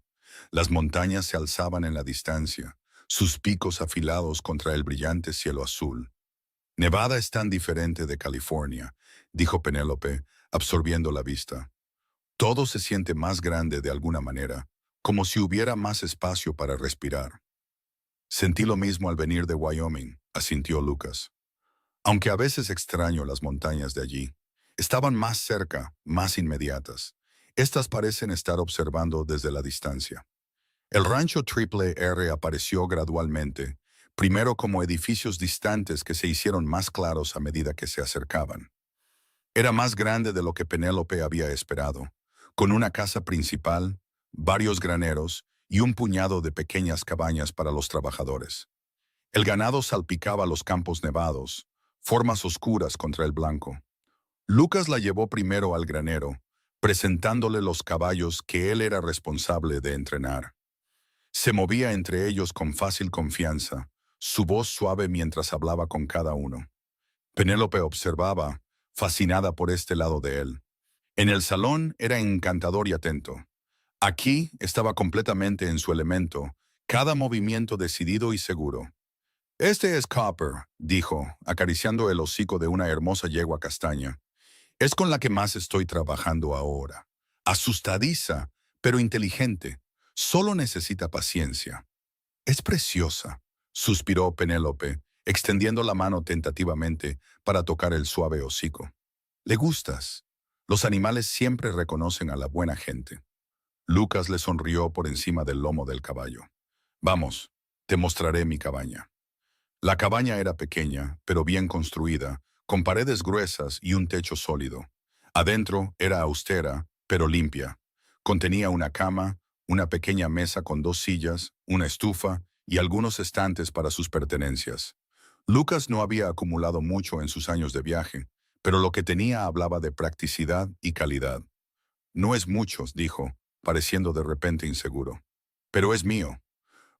Las montañas se alzaban en la distancia, sus picos afilados contra el brillante cielo azul. Nevada es tan diferente de California, dijo Penélope, absorbiendo la vista. Todo se siente más grande de alguna manera, como si hubiera más espacio para respirar. Sentí lo mismo al venir de Wyoming, asintió Lucas. Aunque a veces extraño las montañas de allí, estaban más cerca, más inmediatas. Estas parecen estar observando desde la distancia. El rancho Triple R apareció gradualmente, primero como edificios distantes que se hicieron más claros a medida que se acercaban. Era más grande de lo que Penélope había esperado, con una casa principal, varios graneros y un puñado de pequeñas cabañas para los trabajadores. El ganado salpicaba los campos nevados, formas oscuras contra el blanco. Lucas la llevó primero al granero, presentándole los caballos que él era responsable de entrenar. Se movía entre ellos con fácil confianza, su voz suave mientras hablaba con cada uno. Penélope observaba, fascinada por este lado de él. En el salón era encantador y atento. Aquí estaba completamente en su elemento, cada movimiento decidido y seguro. Este es Copper, dijo, acariciando el hocico de una hermosa yegua castaña. Es con la que más estoy trabajando ahora. Asustadiza, pero inteligente. Solo necesita paciencia. Es preciosa, suspiró Penélope, extendiendo la mano tentativamente para tocar el suave hocico. Le gustas. Los animales siempre reconocen a la buena gente. Lucas le sonrió por encima del lomo del caballo. Vamos, te mostraré mi cabaña. La cabaña era pequeña, pero bien construida, con paredes gruesas y un techo sólido. Adentro era austera, pero limpia. Contenía una cama, una pequeña mesa con dos sillas, una estufa y algunos estantes para sus pertenencias. Lucas no había acumulado mucho en sus años de viaje, pero lo que tenía hablaba de practicidad y calidad. No es mucho, dijo, pareciendo de repente inseguro. Pero es mío.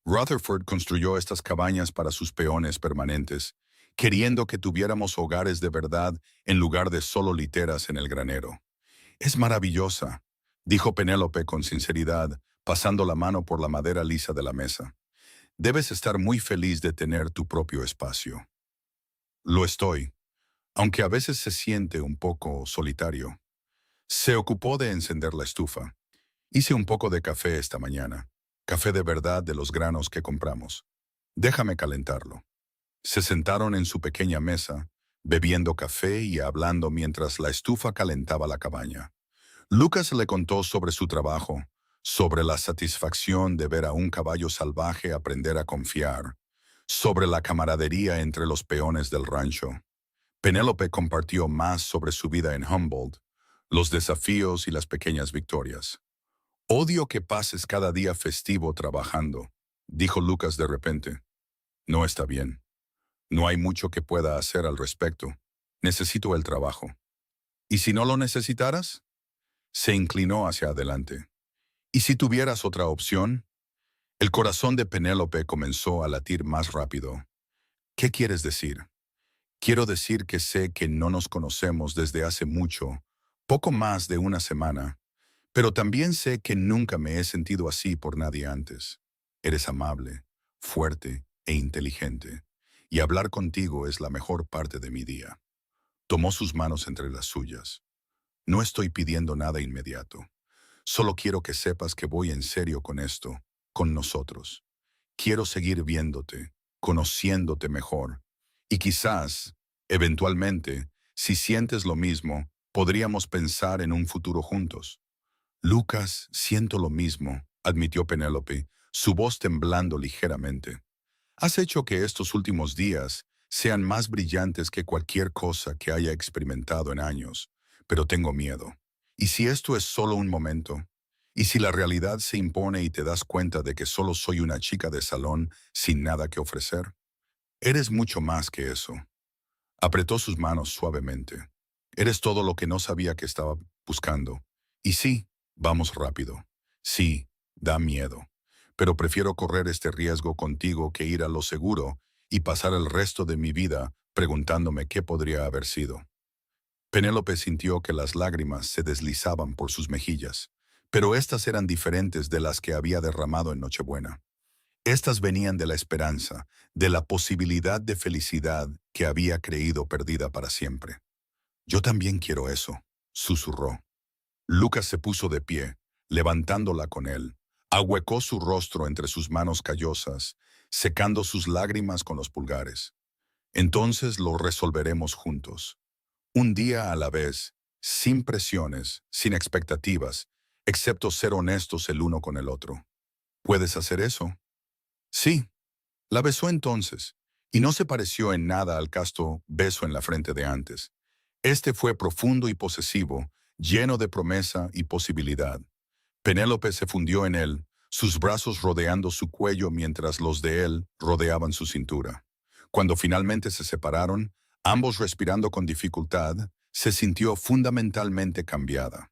Rutherford construyó estas cabañas para sus peones permanentes, queriendo que tuviéramos hogares de verdad en lugar de solo literas en el granero. Es maravillosa, dijo Penélope con sinceridad, pasando la mano por la madera lisa de la mesa. Debes estar muy feliz de tener tu propio espacio. Lo estoy, aunque a veces se siente un poco solitario. Se ocupó de encender la estufa. Hice un poco de café esta mañana. Café de verdad de los granos que compramos. Déjame calentarlo. Se sentaron en su pequeña mesa, bebiendo café y hablando mientras la estufa calentaba la cabaña. Lucas le contó sobre su trabajo, sobre la satisfacción de ver a un caballo salvaje aprender a confiar, sobre la camaradería entre los peones del rancho. Penélope compartió más sobre su vida en Humboldt, los desafíos y las pequeñas victorias. Odio que pases cada día festivo trabajando, dijo Lucas de repente. No está bien. No hay mucho que pueda hacer al respecto. Necesito el trabajo. ¿Y si no lo necesitaras? Se inclinó hacia adelante. ¿Y si tuvieras otra opción? El corazón de Penélope comenzó a latir más rápido. ¿Qué quieres decir? Quiero decir que sé que no nos conocemos desde hace mucho, poco más de una semana, pero también sé que nunca me he sentido así por nadie antes. Eres amable, fuerte e inteligente, y hablar contigo es la mejor parte de mi día. Tomó sus manos entre las suyas. No estoy pidiendo nada inmediato. Solo quiero que sepas que voy en serio con esto, con nosotros. Quiero seguir viéndote, conociéndote mejor. Y quizás, eventualmente, si sientes lo mismo, podríamos pensar en un futuro juntos. Lucas, siento lo mismo, admitió Penélope, su voz temblando ligeramente. Has hecho que estos últimos días sean más brillantes que cualquier cosa que haya experimentado en años, pero tengo miedo. ¿Y si esto es solo un momento? ¿Y si la realidad se impone y te das cuenta de que solo soy una chica de salón sin nada que ofrecer? Eres mucho más que eso. Apretó sus manos suavemente. Eres todo lo que no sabía que estaba buscando. Y sí, vamos rápido. Sí, da miedo. Pero prefiero correr este riesgo contigo que ir a lo seguro y pasar el resto de mi vida preguntándome qué podría haber sido. Penélope sintió que las lágrimas se deslizaban por sus mejillas, pero estas eran diferentes de las que había derramado en Nochebuena. Estas venían de la esperanza, de la posibilidad de felicidad que había creído perdida para siempre. Yo también quiero eso, susurró. Lucas se puso de pie, levantándola con él. Ahuecó su rostro entre sus manos callosas, secando sus lágrimas con los pulgares. Entonces lo resolveremos juntos. Un día a la vez, sin presiones, sin expectativas, excepto ser honestos el uno con el otro. ¿Puedes hacer eso? Sí. La besó entonces, y no se pareció en nada al casto beso en la frente de antes. Este fue profundo y posesivo, lleno de promesa y posibilidad. Penélope se fundió en él, sus brazos rodeando su cuello mientras los de él rodeaban su cintura. Cuando finalmente se separaron, ambos respirando con dificultad, se sintió fundamentalmente cambiada.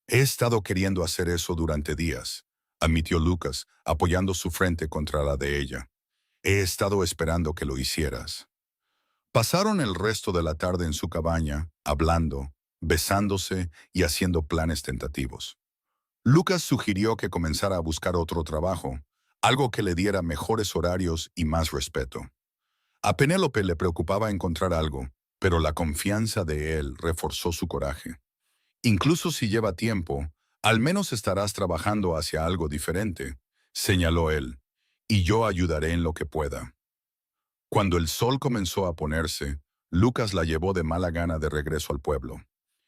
He estado queriendo hacer eso durante días, admitió Lucas, apoyando su frente contra la de ella. He estado esperando que lo hicieras. Pasaron el resto de la tarde en su cabaña, hablando, besándose y haciendo planes tentativos. Lucas sugirió que comenzara a buscar otro trabajo, algo que le diera mejores horarios y más respeto. A Penélope le preocupaba encontrar algo, pero la confianza de él reforzó su coraje. Incluso si lleva tiempo, al menos estarás trabajando hacia algo diferente, señaló él, y yo ayudaré en lo que pueda. Cuando el sol comenzó a ponerse, Lucas la llevó de mala gana de regreso al pueblo.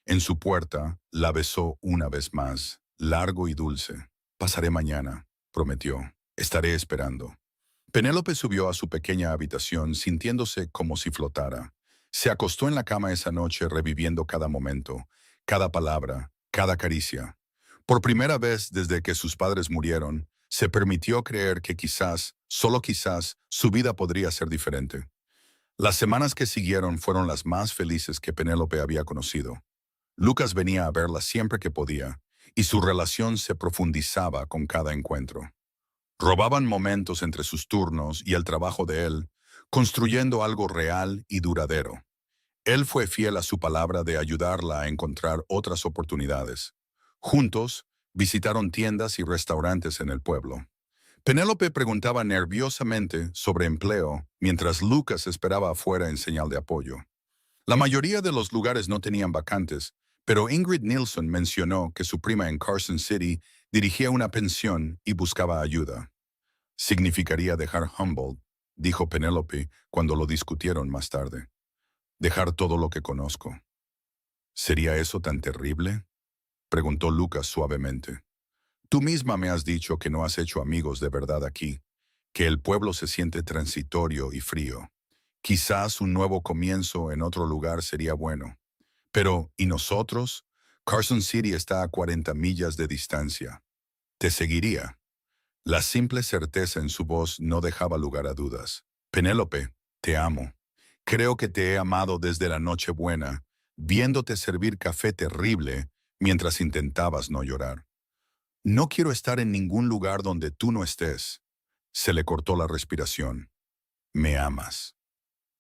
En su puerta, la besó una vez más, largo y dulce. Pasaré mañana, prometió. Estaré esperando. Penélope subió a su pequeña habitación sintiéndose como si flotara. Se acostó en la cama esa noche reviviendo cada momento, cada palabra, cada caricia. Por primera vez desde que sus padres murieron, se permitió creer que quizás, solo quizás, su vida podría ser diferente. Las semanas que siguieron fueron las más felices que Penélope había conocido. Lucas venía a verla siempre que podía, y su relación se profundizaba con cada encuentro. Robaban momentos entre sus turnos y el trabajo de él, construyendo algo real y duradero. Él fue fiel a su palabra de ayudarla a encontrar otras oportunidades. Juntos, visitaron tiendas y restaurantes en el pueblo. Penélope preguntaba nerviosamente sobre empleo, mientras Lucas esperaba afuera en señal de apoyo. La mayoría de los lugares no tenían vacantes, pero Ingrid Nilsson mencionó que su prima en Carson City dirigía una pensión y buscaba ayuda. Significaría dejar Humboldt, dijo Penélope cuando lo discutieron más tarde. Dejar todo lo que conozco. ¿Sería eso tan terrible? Preguntó Lucas suavemente. Tú misma me has dicho que no has hecho amigos de verdad aquí, que el pueblo se siente transitorio y frío. Quizás un nuevo comienzo en otro lugar sería bueno. Pero, ¿y nosotros? Carson City está a 40 millas de distancia. Te seguiría. La simple certeza en su voz no dejaba lugar a dudas. Penélope, te amo. Creo que te he amado desde la noche buena, viéndote servir café terrible mientras intentabas no llorar. No quiero estar en ningún lugar donde tú no estés. Se le cortó la respiración. Me amas.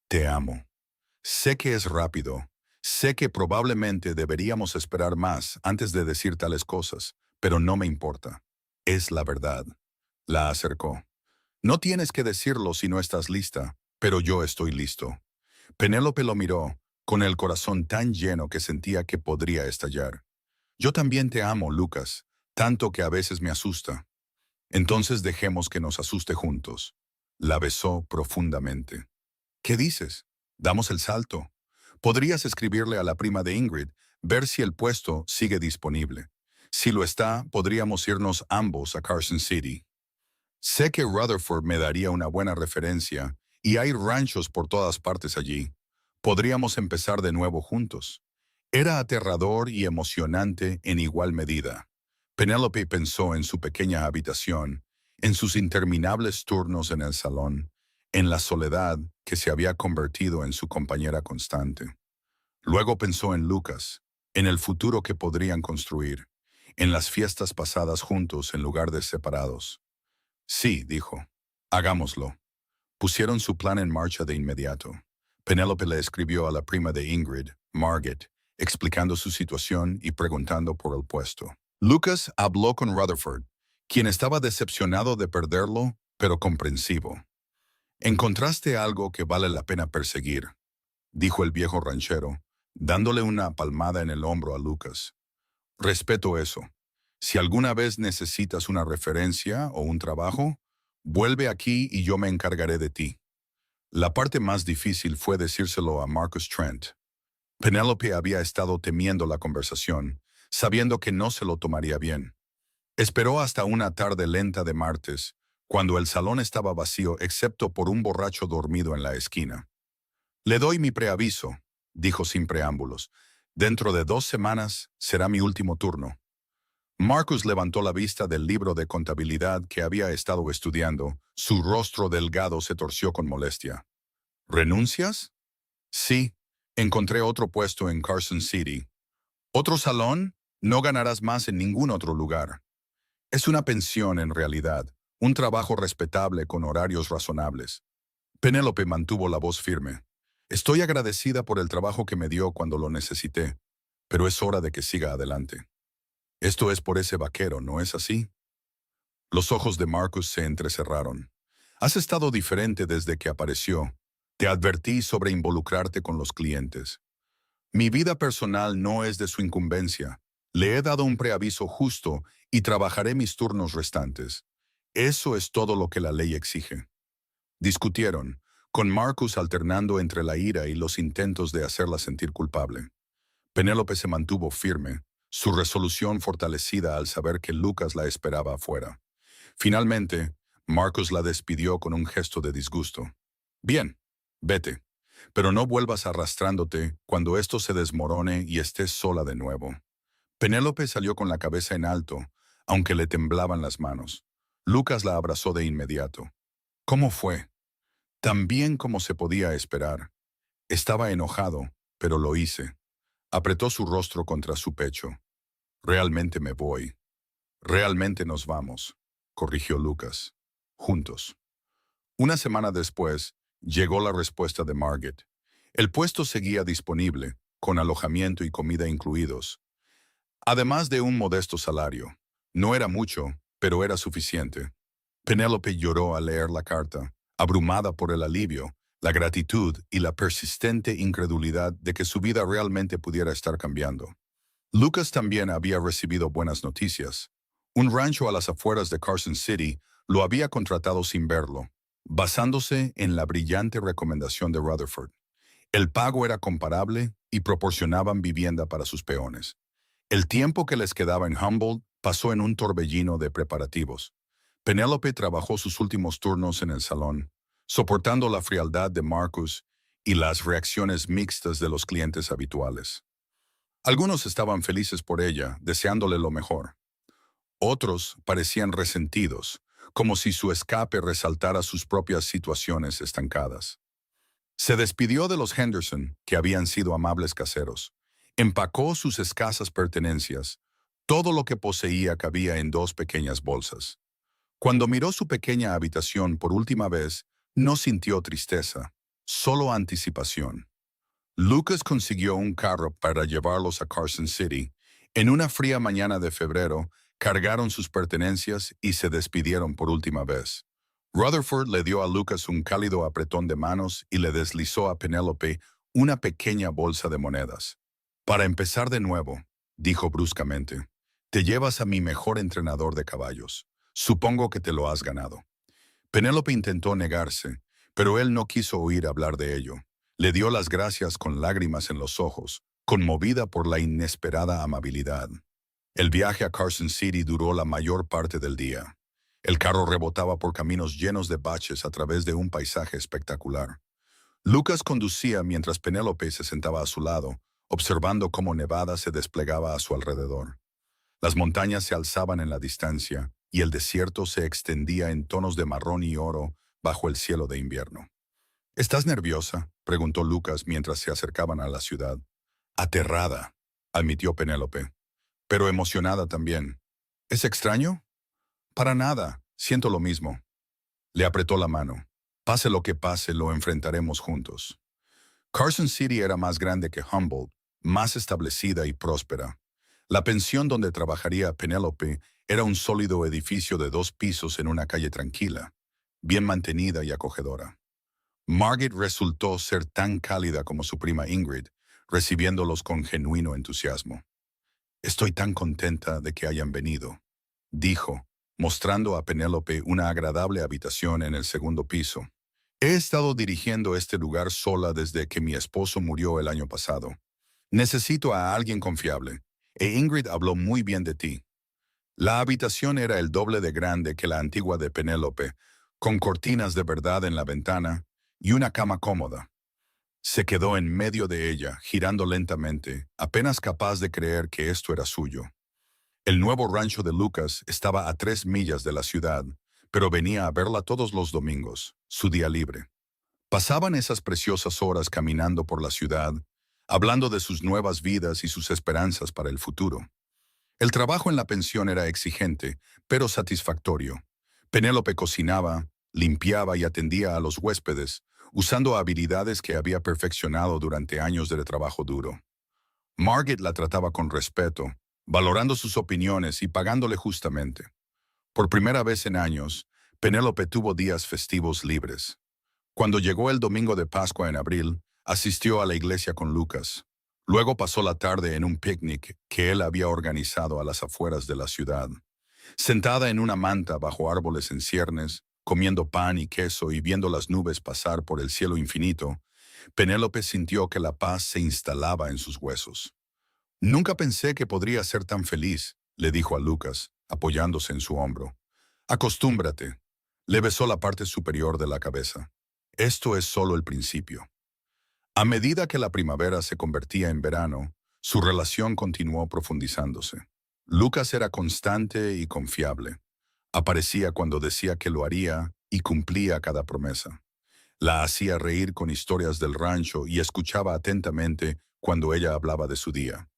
Te amo. Sé que es rápido. Sé que probablemente deberíamos esperar más antes de decir tales cosas, pero no me importa. Es la verdad. La acercó. No tienes que decirlo si no estás lista, pero yo estoy listo. Penélope lo miró, con el corazón tan lleno que sentía que podría estallar. Yo también te amo, Lucas, tanto que a veces me asusta. Entonces dejemos que nos asuste juntos. La besó profundamente. ¿Qué dices? Damos el salto. Podrías escribirle a la prima de Ingrid, ver si el puesto sigue disponible. Si lo está, podríamos irnos ambos a Carson City. Sé que Rutherford me daría una buena referencia y hay ranchos por todas partes allí. Podríamos empezar de nuevo juntos. Era aterrador y emocionante en igual medida. Penélope pensó en su pequeña habitación, en sus interminables turnos en el salón, en la soledad que se había convertido en su compañera constante. Luego pensó en Lucas, en el futuro que podrían construir, en las fiestas pasadas juntos en lugar de separados. Sí, dijo, hagámoslo. Pusieron su plan en marcha de inmediato. Penélope le escribió a la prima de Ingrid, Margaret, explicando su situación y preguntando por el puesto. Lucas habló con Rutherford, quien estaba decepcionado de perderlo, pero comprensivo. «Encontraste algo que vale la pena perseguir», dijo el viejo ranchero, dándole una palmada en el hombro a Lucas. «Respeto eso. Si alguna vez necesitas una referencia o un trabajo, vuelve aquí y yo me encargaré de ti». La parte más difícil fue decírselo a Marcus Trent. Penélope había estado temiendo la conversación, sabiendo que no se lo tomaría bien. Esperó hasta una tarde lenta de martes, cuando el salón estaba vacío excepto por un borracho dormido en la esquina. «Le doy mi preaviso», dijo sin preámbulos. «Dentro de 2 semanas será mi último turno». Marcus levantó la vista del libro de contabilidad que había estado estudiando. Su rostro delgado se torció con molestia. «¿Renuncias?» «Sí, encontré otro puesto en Carson City». «¿Otro salón? No ganarás más en ningún otro lugar». «Es una pensión en realidad, un trabajo respetable con horarios razonables». Penélope mantuvo la voz firme. «Estoy agradecida por el trabajo que me dio cuando lo necesité, pero es hora de que siga adelante». «Esto es por ese vaquero, ¿no es así?» Los ojos de Marcus se entrecerraron. «Has estado diferente desde que apareció. Te advertí sobre involucrarte con los clientes. Mi vida personal no es de su incumbencia. Le he dado un preaviso justo y trabajaré mis turnos restantes. Eso es todo lo que la ley exige». Discutieron, con Marcus alternando entre la ira y los intentos de hacerla sentir culpable. Penélope se mantuvo firme, su resolución fortalecida al saber que Lucas la esperaba afuera. Finalmente, Marcus la despidió con un gesto de disgusto. «Bien, vete, pero no vuelvas arrastrándote cuando esto se desmorone y estés sola de nuevo». Penélope salió con la cabeza en alto, aunque le temblaban las manos. Lucas la abrazó de inmediato. «¿Cómo fue?» «Tan bien como se podía esperar. Estaba enojado, pero lo hice». Apretó su rostro contra su pecho. «Realmente me voy. Realmente nos vamos», corrigió Lucas. «Juntos». Una semana después, llegó la respuesta de Margaret. El puesto seguía disponible, con alojamiento y comida incluidos, además de un modesto salario. No era mucho, pero era suficiente. Penélope lloró al leer la carta, abrumada por el alivio, la gratitud y la persistente incredulidad de que su vida realmente pudiera estar cambiando. Lucas también había recibido buenas noticias. Un rancho a las afueras de Carson City lo había contratado sin verlo, basándose en la brillante recomendación de Rutherford. El pago era comparable y proporcionaban vivienda para sus peones. El tiempo que les quedaba en Humboldt pasó en un torbellino de preparativos. Penélope trabajó sus últimos turnos en el salón, soportando la frialdad de Marcus y las reacciones mixtas de los clientes habituales. Algunos estaban felices por ella, deseándole lo mejor. Otros parecían resentidos, como si su escape resaltara sus propias situaciones estancadas. Se despidió de los Henderson, que habían sido amables caseros. Empacó sus escasas pertenencias. Todo lo que poseía cabía en 2 pequeñas bolsas. Cuando miró su pequeña habitación por última vez, no sintió tristeza, solo anticipación. Lucas consiguió un carro para llevarlos a Carson City. En una fría mañana de febrero, cargaron sus pertenencias y se despidieron por última vez. Rutherford le dio a Lucas un cálido apretón de manos y le deslizó a Penélope una pequeña bolsa de monedas. «Para empezar de nuevo», dijo bruscamente, «te llevas a mi mejor entrenador de caballos. Supongo que te lo has ganado». Penélope intentó negarse, pero él no quiso oír hablar de ello. Le dio las gracias con lágrimas en los ojos, conmovida por la inesperada amabilidad. El viaje a Carson City duró la mayor parte del día. El carro rebotaba por caminos llenos de baches a través de un paisaje espectacular. Lucas conducía mientras Penélope se sentaba a su lado, observando cómo Nevada se desplegaba a su alrededor. Las montañas se alzaban en la distancia y el desierto se extendía en tonos de marrón y oro bajo el cielo de invierno. ¿Estás nerviosa?, preguntó Lucas mientras se acercaban a la ciudad. Aterrada, admitió Penélope, pero emocionada también. ¿Es extraño? Para nada, siento lo mismo. Le apretó la mano. Pase lo que pase, lo enfrentaremos juntos. Carson City era más grande que Humboldt, más establecida y próspera. La pensión donde trabajaría Penélope era un sólido edificio de 2 pisos en una calle tranquila, bien mantenida y acogedora. Margaret resultó ser tan cálida como su prima Ingrid, recibiéndolos con genuino entusiasmo. Estoy tan contenta de que hayan venido, dijo, mostrando a Penélope una agradable habitación en el segundo piso. He estado dirigiendo este lugar sola desde que mi esposo murió el año pasado. Necesito a alguien confiable, e Ingrid habló muy bien de ti. La habitación era el doble de grande que la antigua de Penélope, con cortinas de verdad en la ventana y una cama cómoda. Se quedó en medio de ella, girando lentamente, apenas capaz de creer que esto era suyo. El nuevo rancho de Lucas estaba a 3 millas de la ciudad, pero venía a verla todos los domingos, su día libre. Pasaban esas preciosas horas caminando por la ciudad, hablando de sus nuevas vidas y sus esperanzas para el futuro. El trabajo en la pensión era exigente, pero satisfactorio. Penélope cocinaba, limpiaba y atendía a los huéspedes, usando habilidades que había perfeccionado durante años de trabajo duro. Margaret la trataba con respeto, valorando sus opiniones y pagándole justamente. Por primera vez en años, Penélope tuvo días festivos libres. Cuando llegó el domingo de Pascua en abril, asistió a la iglesia con Lucas. Luego pasó la tarde en un picnic que él había organizado a las afueras de la ciudad. Sentada en una manta bajo árboles en ciernes, comiendo pan y queso y viendo las nubes pasar por el cielo infinito, Penélope sintió que la paz se instalaba en sus huesos. Nunca pensé que podría ser tan feliz, le dijo a Lucas, apoyándose en su hombro. Acostúmbrate. Le besó la parte superior de la cabeza. Esto es solo el principio. A medida que la primavera se convertía en verano, su relación continuó profundizándose. Lucas era constante y confiable. Aparecía cuando decía que lo haría y cumplía cada promesa. La hacía reír con historias del rancho y escuchaba atentamente cuando ella hablaba de su día.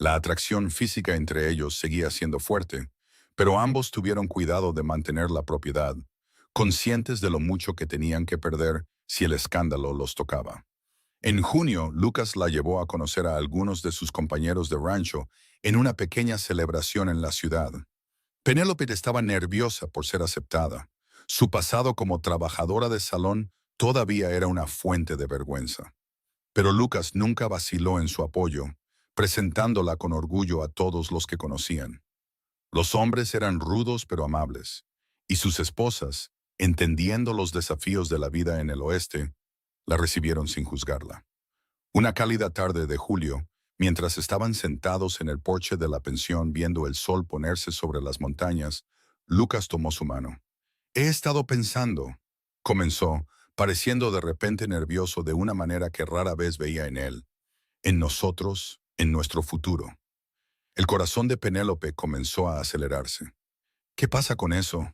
La atracción física entre ellos seguía siendo fuerte, pero ambos tuvieron cuidado de mantener la propiedad, conscientes de lo mucho que tenían que perder si el escándalo los tocaba. En junio, Lucas la llevó a conocer a algunos de sus compañeros de rancho en una pequeña celebración en la ciudad. Penélope estaba nerviosa por ser aceptada. Su pasado como trabajadora de salón todavía era una fuente de vergüenza. Pero Lucas nunca vaciló en su apoyo, presentándola con orgullo a todos los que conocían. Los hombres eran rudos pero amables, y sus esposas, entendiendo los desafíos de la vida en el oeste, la recibieron sin juzgarla. Una cálida tarde de julio, mientras estaban sentados en el porche de la pensión viendo el sol ponerse sobre las montañas, Lucas tomó su mano. He estado pensando, comenzó, pareciendo de repente nervioso de una manera que rara vez veía en él, en nosotros, en nuestro futuro. El corazón de Penélope comenzó a acelerarse. ¿Qué pasa con eso?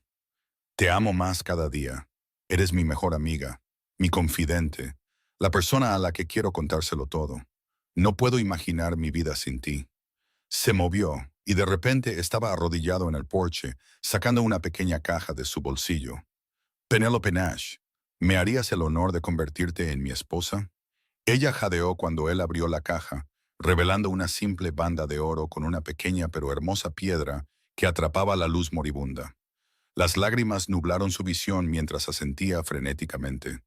Te amo más cada día. Eres mi mejor amiga, mi confidente, la persona a la que quiero contárselo todo. No puedo imaginar mi vida sin ti. Se movió y de repente estaba arrodillado en el porche, sacando una pequeña caja de su bolsillo. Penélope Nash, ¿me harías el honor de convertirte en mi esposa? Ella jadeó cuando él abrió la caja, revelando una simple banda de oro con una pequeña pero hermosa piedra que atrapaba la luz moribunda. Las lágrimas nublaron su visión mientras asentía frenéticamente.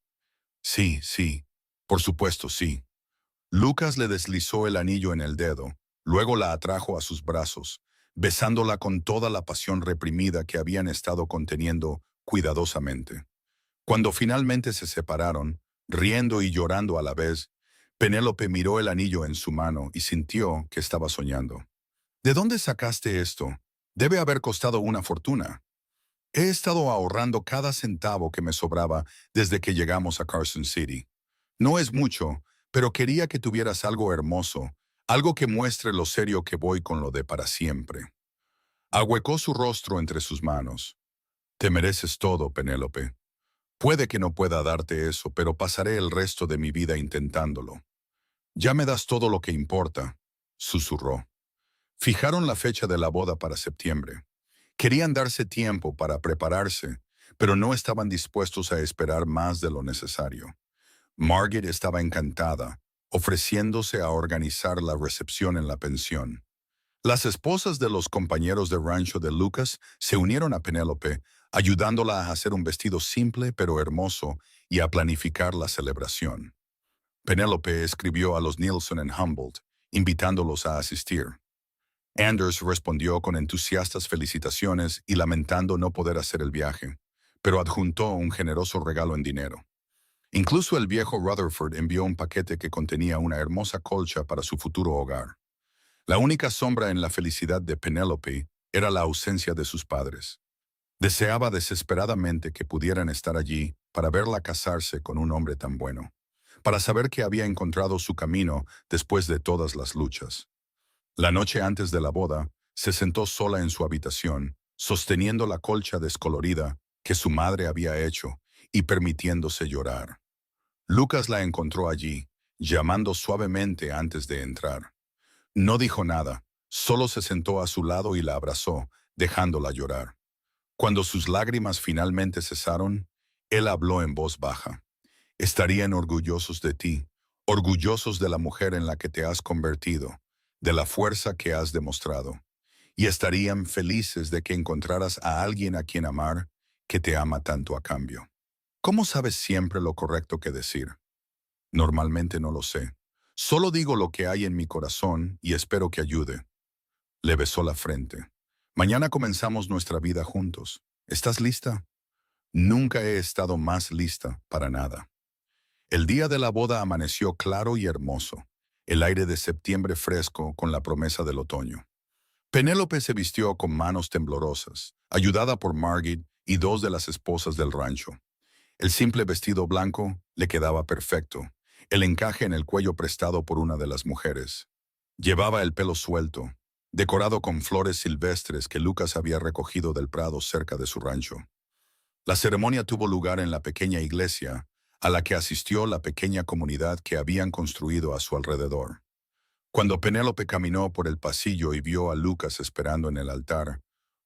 Sí, sí, por supuesto sí. Lucas le deslizó el anillo en el dedo, luego la atrajo a sus brazos, besándola con toda la pasión reprimida que habían estado conteniendo cuidadosamente. Cuando finalmente se separaron, riendo y llorando a la vez, Penélope miró el anillo en su mano y sintió que estaba soñando. ¿De dónde sacaste esto? Debe haber costado una fortuna. He estado ahorrando cada centavo que me sobraba desde que llegamos a Carson City. No es mucho, pero quería que tuvieras algo hermoso, algo que muestre lo serio que voy con lo de para siempre. Ahuecó su rostro entre sus manos. Te mereces todo, Penélope. Puede que no pueda darte eso, pero pasaré el resto de mi vida intentándolo. Ya me das todo lo que importa, susurró. Fijaron la fecha de la boda para septiembre. Querían darse tiempo para prepararse, pero no estaban dispuestos a esperar más de lo necesario. Margaret estaba encantada, ofreciéndose a organizar la recepción en la pensión. Las esposas de los compañeros de rancho de Lucas se unieron a Penélope, ayudándola a hacer un vestido simple pero hermoso y a planificar la celebración. Penélope escribió a los Nilsson en Humboldt, invitándolos a asistir. Anders respondió con entusiastas felicitaciones y lamentando no poder hacer el viaje, pero adjuntó un generoso regalo en dinero. Incluso el viejo Rutherford envió un paquete que contenía una hermosa colcha para su futuro hogar. La única sombra en la felicidad de Penélope era la ausencia de sus padres. Deseaba desesperadamente que pudieran estar allí para verla casarse con un hombre tan bueno, para saber que había encontrado su camino después de todas las luchas. La noche antes de la boda, se sentó sola en su habitación, sosteniendo la colcha descolorida que su madre había hecho y permitiéndose llorar. Lucas la encontró allí, llamando suavemente antes de entrar. No dijo nada, solo se sentó a su lado y la abrazó, dejándola llorar. Cuando sus lágrimas finalmente cesaron, él habló en voz baja. Estarían orgullosos de ti, orgullosos de la mujer en la que te has convertido, de la fuerza que has demostrado, y estarían felices de que encontraras a alguien a quien amar que te ama tanto a cambio. ¿Cómo sabes siempre lo correcto que decir? Normalmente no lo sé. Solo digo lo que hay en mi corazón y espero que ayude. Le besó la frente. Mañana comenzamos nuestra vida juntos. ¿Estás lista? Nunca he estado más lista para nada. El día de la boda amaneció claro y hermoso, el aire de septiembre fresco con la promesa del otoño. Penélope se vistió con manos temblorosas, ayudada por Margit y dos de las esposas del rancho. El simple vestido blanco le quedaba perfecto, el encaje en el cuello prestado por una de las mujeres. Llevaba el pelo suelto, decorado con flores silvestres que Lucas había recogido del prado cerca de su rancho. La ceremonia tuvo lugar en la pequeña iglesia, a la que asistió la pequeña comunidad que habían construido a su alrededor. Cuando Penélope caminó por el pasillo y vio a Lucas esperando en el altar,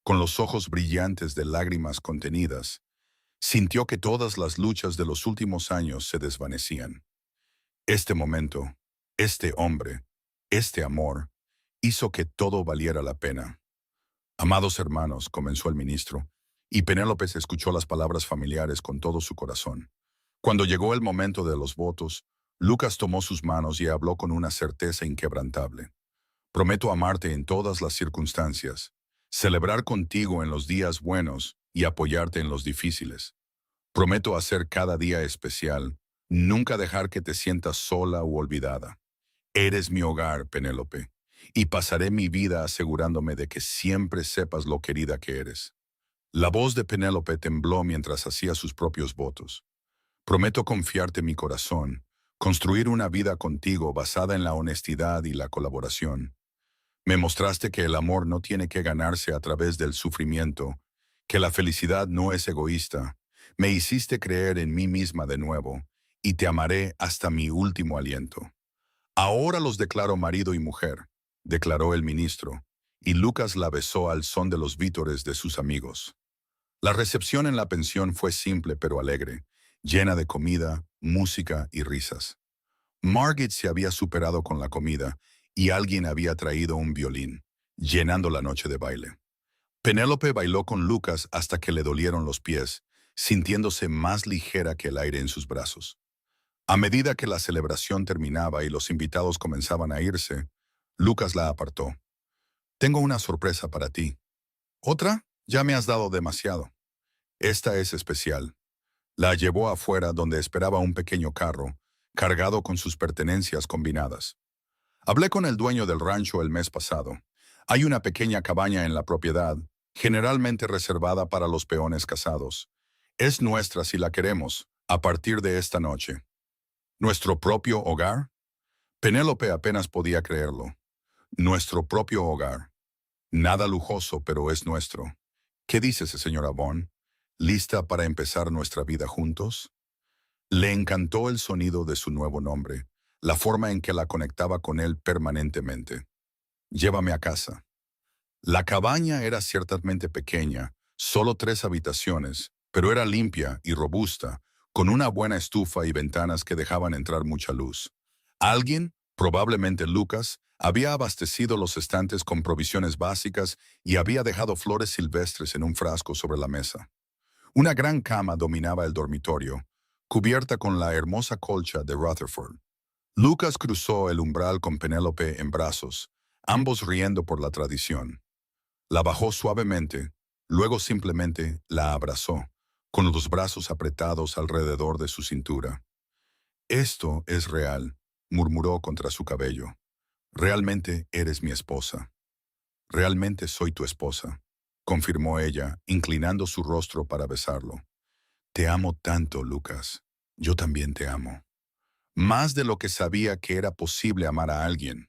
con los ojos brillantes de lágrimas contenidas, sintió que todas las luchas de los últimos años se desvanecían. Este momento, este hombre, este amor, hizo que todo valiera la pena. Amados hermanos, comenzó el ministro, y Penélope escuchó las palabras familiares con todo su corazón. Cuando llegó el momento de los votos, Lucas tomó sus manos y habló con una certeza inquebrantable. Prometo amarte en todas las circunstancias, celebrar contigo en los días buenos y apoyarte en los difíciles. Prometo hacer cada día especial, nunca dejar que te sientas sola u olvidada. Eres mi hogar, Penélope, y pasaré mi vida asegurándome de que siempre sepas lo querida que eres. La voz de Penélope tembló mientras hacía sus propios votos. Prometo confiarte mi corazón, construir una vida contigo basada en la honestidad y la colaboración. Me mostraste que el amor no tiene que ganarse a través del sufrimiento, que la felicidad no es egoísta. Me hiciste creer en mí misma de nuevo, y te amaré hasta mi último aliento. Ahora los declaro marido y mujer, declaró el ministro, y Lucas la besó al son de los vítores de sus amigos. La recepción en la pensión fue simple pero alegre, llena de comida, música y risas. Margit se había superado con la comida y alguien había traído un violín, llenando la noche de baile. Penélope bailó con Lucas hasta que le dolieron los pies, sintiéndose más ligera que el aire en sus brazos. A medida que la celebración terminaba y los invitados comenzaban a irse, Lucas la apartó. Tengo una sorpresa para ti. ¿Otra? Ya me has dado demasiado. Esta es especial. La llevó afuera donde esperaba un pequeño carro, cargado con sus pertenencias combinadas. Hablé con el dueño del rancho el mes pasado. Hay una pequeña cabaña en la propiedad, generalmente reservada para los peones casados. Es nuestra si la queremos, a partir de esta noche. ¿Nuestro propio hogar? Penélope apenas podía creerlo. Nuestro propio hogar. Nada lujoso, pero es nuestro. ¿Qué dice señora Bond? ¿Lista para empezar nuestra vida juntos? Le encantó el sonido de su nuevo nombre, la forma en que la conectaba con él permanentemente. Llévame a casa. La cabaña era ciertamente pequeña, solo 3 habitaciones, pero era limpia y robusta, con una buena estufa y ventanas que dejaban entrar mucha luz. Alguien, probablemente Lucas, había abastecido los estantes con provisiones básicas y había dejado flores silvestres en un frasco sobre la mesa. Una gran cama dominaba el dormitorio, cubierta con la hermosa colcha de Rutherford. Lucas cruzó el umbral con Penélope en brazos, ambos riendo por la tradición. La bajó suavemente, luego simplemente la abrazó, con los brazos apretados alrededor de su cintura. Esto es real, murmuró contra su cabello. Realmente eres mi esposa. Realmente soy tu esposa, confirmó ella, inclinando su rostro para besarlo. Te amo tanto, Lucas. Yo también te amo. Más de lo que sabía que era posible amar a alguien.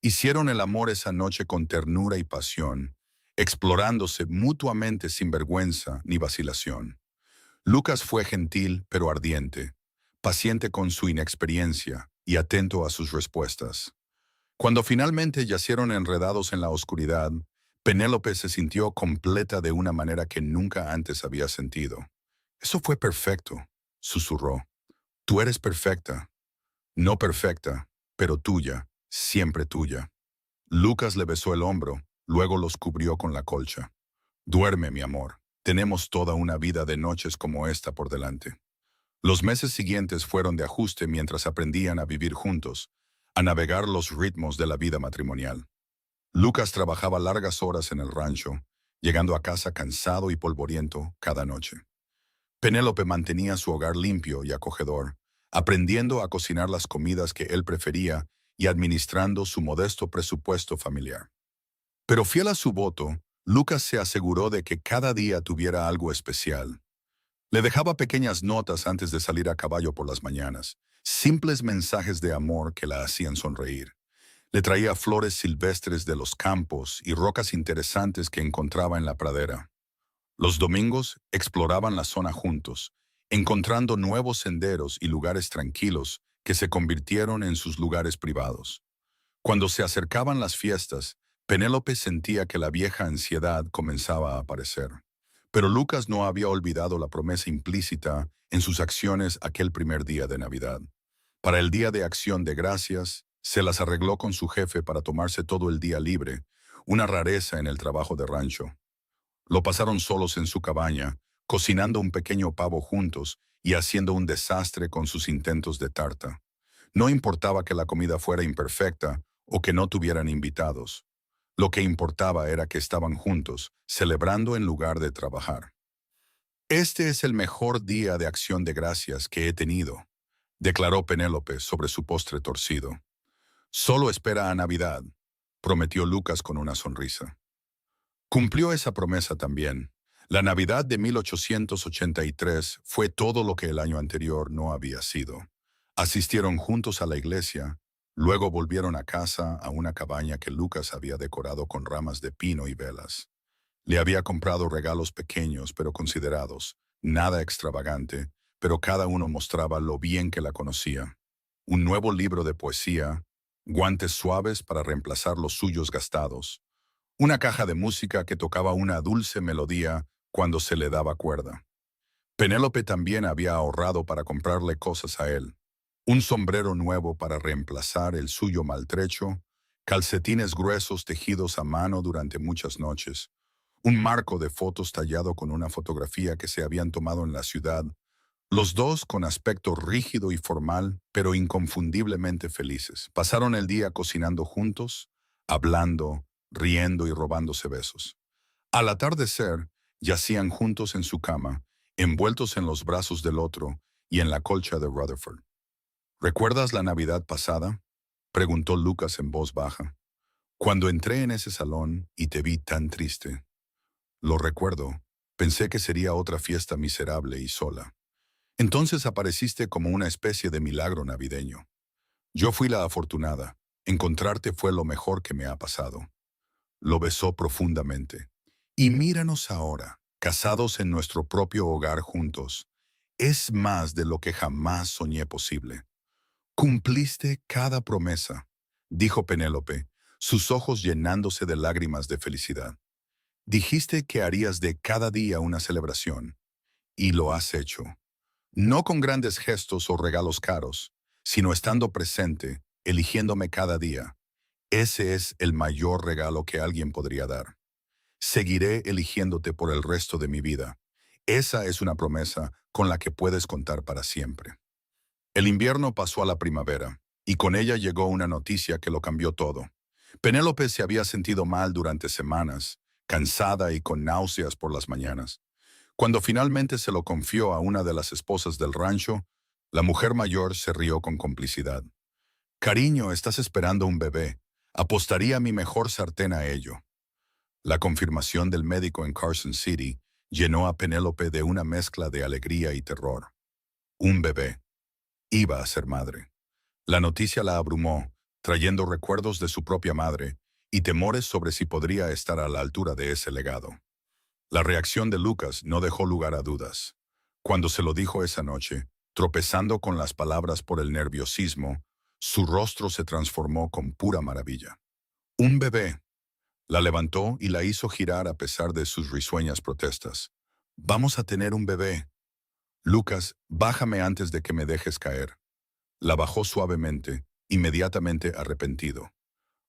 Hicieron el amor esa noche con ternura y pasión, explorándose mutuamente sin vergüenza ni vacilación. Lucas fue gentil pero ardiente, paciente con su inexperiencia y atento a sus respuestas. Cuando finalmente yacieron enredados en la oscuridad, Penélope se sintió completa de una manera que nunca antes había sentido. Eso fue perfecto, susurró. Tú eres perfecta, no perfecta, pero tuya, siempre tuya. Lucas le besó el hombro, luego los cubrió con la colcha. Duerme, mi amor. Tenemos toda una vida de noches como esta por delante. Los meses siguientes fueron de ajuste mientras aprendían a vivir juntos, a navegar los ritmos de la vida matrimonial. Lucas trabajaba largas horas en el rancho, llegando a casa cansado y polvoriento cada noche. Penélope mantenía su hogar limpio y acogedor, aprendiendo a cocinar las comidas que él prefería y administrando su modesto presupuesto familiar. Pero fiel a su voto, Lucas se aseguró de que cada día tuviera algo especial. Le dejaba pequeñas notas antes de salir a caballo por las mañanas, simples mensajes de amor que la hacían sonreír. Le traía flores silvestres de los campos y rocas interesantes que encontraba en la pradera. Los domingos exploraban la zona juntos, encontrando nuevos senderos y lugares tranquilos que se convirtieron en sus lugares privados. Cuando se acercaban las fiestas, Penélope sentía que la vieja ansiedad comenzaba a aparecer. Pero Lucas no había olvidado la promesa implícita en sus acciones aquel primer día de Navidad. Para el Día de Acción de Gracias, se las arregló con su jefe para tomarse todo el día libre, una rareza en el trabajo de rancho. Lo pasaron solos en su cabaña, cocinando un pequeño pavo juntos y haciendo un desastre con sus intentos de tarta. No importaba que la comida fuera imperfecta o que no tuvieran invitados. Lo que importaba era que estaban juntos, celebrando en lugar de trabajar. Este es el mejor día de acción de gracias que he tenido, declaró Penélope sobre su postre torcido. Solo espera a Navidad, prometió Lucas con una sonrisa. Cumplió esa promesa también. La Navidad de 1883 fue todo lo que el año anterior no había sido. Asistieron juntos a la iglesia, luego volvieron a casa a una cabaña que Lucas había decorado con ramas de pino y velas. Le había comprado regalos pequeños pero considerados, nada extravagante, pero cada uno mostraba lo bien que la conocía. Un nuevo libro de poesía, guantes suaves para reemplazar los suyos gastados, una caja de música que tocaba una dulce melodía cuando se le daba cuerda. Penélope también había ahorrado para comprarle cosas a él. Un sombrero nuevo para reemplazar el suyo maltrecho, calcetines gruesos tejidos a mano durante muchas noches, un marco de fotos tallado con una fotografía que se habían tomado en la ciudad, los dos con aspecto rígido y formal, pero inconfundiblemente felices. Pasaron el día cocinando juntos, hablando, riendo y robándose besos. Al atardecer, yacían juntos en su cama, envueltos en los brazos del otro y en la colcha de Rutherford. ¿Recuerdas la Navidad pasada?, preguntó Lucas en voz baja. Cuando entré en ese salón y te vi tan triste. Lo recuerdo. Pensé que sería otra fiesta miserable y sola. Entonces apareciste como una especie de milagro navideño. Yo fui la afortunada. Encontrarte fue lo mejor que me ha pasado. Lo besó profundamente. Y míranos ahora, casados en nuestro propio hogar juntos. Es más de lo que jamás soñé posible. Cumpliste cada promesa, dijo Penélope, sus ojos llenándose de lágrimas de felicidad. Dijiste que harías de cada día una celebración, y lo has hecho. No con grandes gestos o regalos caros, sino estando presente, eligiéndome cada día. Ese es el mayor regalo que alguien podría dar. Seguiré eligiéndote por el resto de mi vida. Esa es una promesa con la que puedes contar para siempre. El invierno pasó a la primavera, y con ella llegó una noticia que lo cambió todo. Penélope se había sentido mal durante semanas, cansada y con náuseas por las mañanas. Cuando finalmente se lo confió a una de las esposas del rancho, la mujer mayor se rió con complicidad. Cariño, estás esperando un bebé. Apostaría mi mejor sartén a ello. La confirmación del médico en Carson City llenó a Penélope de una mezcla de alegría y terror. Un bebé. Iba a ser madre. La noticia la abrumó, trayendo recuerdos de su propia madre y temores sobre si podría estar a la altura de ese legado. La reacción de Lucas no dejó lugar a dudas. Cuando se lo dijo esa noche, tropezando con las palabras por el nerviosismo, su rostro se transformó con pura maravilla. Un bebé. La levantó y la hizo girar a pesar de sus risueñas protestas. Vamos a tener un bebé. Lucas, bájame antes de que me dejes caer. La bajó suavemente, inmediatamente arrepentido.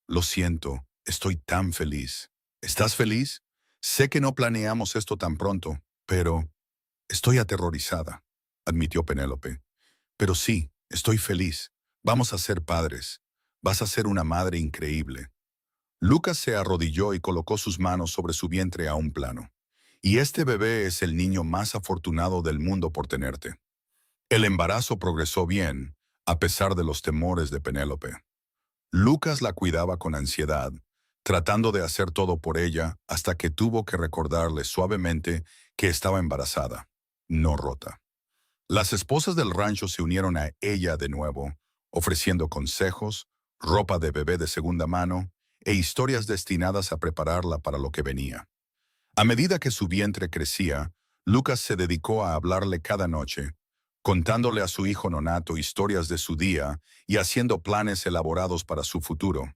Lo siento, estoy tan feliz. ¿Estás feliz? Sé que no planeamos esto tan pronto, pero estoy aterrorizada, admitió Penélope. Pero sí, estoy feliz. Vamos a ser padres. Vas a ser una madre increíble. Lucas se arrodilló y colocó sus manos sobre su vientre a un plano. Y este bebé es el niño más afortunado del mundo por tenerte. El embarazo progresó bien, a pesar de los temores de Penélope. Lucas la cuidaba con ansiedad, tratando de hacer todo por ella hasta que tuvo que recordarle suavemente que estaba embarazada, no rota. Las esposas del rancho se unieron a ella de nuevo, ofreciendo consejos, ropa de bebé de segunda mano e historias destinadas a prepararla para lo que venía. A medida que su vientre crecía, Lucas se dedicó a hablarle cada noche, contándole a su hijo nonato historias de su día y haciendo planes elaborados para su futuro.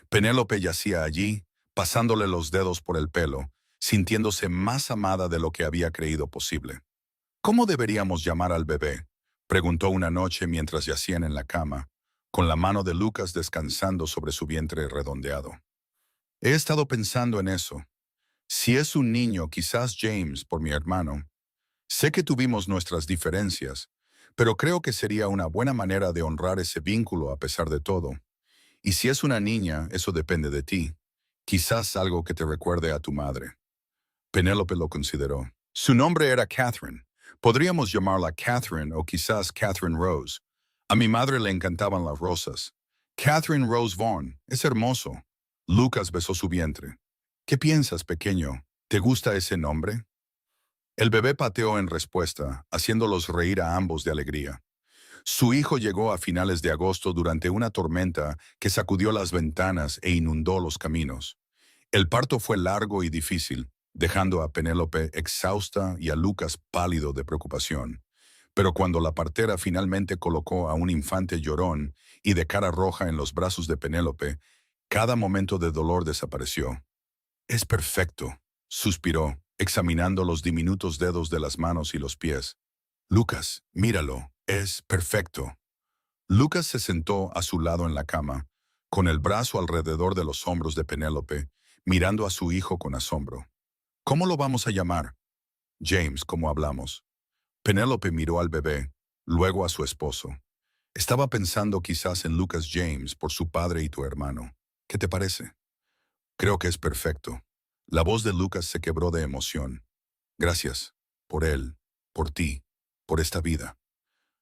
Penélope yacía allí, pasándole los dedos por el pelo, sintiéndose más amada de lo que había creído posible. ¿Cómo deberíamos llamar al bebé?, preguntó una noche mientras yacían en la cama, con la mano de Lucas descansando sobre su vientre redondeado. He estado pensando en eso. Si es un niño, quizás James, por mi hermano. Sé que tuvimos nuestras diferencias, pero creo que sería una buena manera de honrar ese vínculo a pesar de todo. Y si es una niña, eso depende de ti. Quizás algo que te recuerde a tu madre. Penélope lo consideró. Su nombre era Catherine. Podríamos llamarla Catherine o quizás Catherine Rose. A mi madre le encantaban las rosas. Catherine Rose Vaughn. Es hermoso. Lucas besó su vientre. ¿Qué piensas, pequeño? ¿Te gusta ese nombre? El bebé pateó en respuesta, haciéndolos reír a ambos de alegría. Su hijo llegó a finales de agosto durante una tormenta que sacudió las ventanas e inundó los caminos. El parto fue largo y difícil, dejando a Penélope exhausta y a Lucas pálido de preocupación. Pero cuando la partera finalmente colocó a un infante llorón y de cara roja en los brazos de Penélope, cada momento de dolor desapareció. «Es perfecto», suspiró, examinando los diminutos dedos de las manos y los pies. «Lucas, míralo, es perfecto». Lucas se sentó a su lado en la cama, con el brazo alrededor de los hombros de Penélope, mirando a su hijo con asombro. «¿Cómo lo vamos a llamar?» «James, como hablamos». Penélope miró al bebé, luego a su esposo. Estaba pensando quizás en Lucas James por su padre y tu hermano. ¿Qué te parece? Creo que es perfecto. La voz de Lucas se quebró de emoción. Gracias. Por él. Por ti. Por esta vida.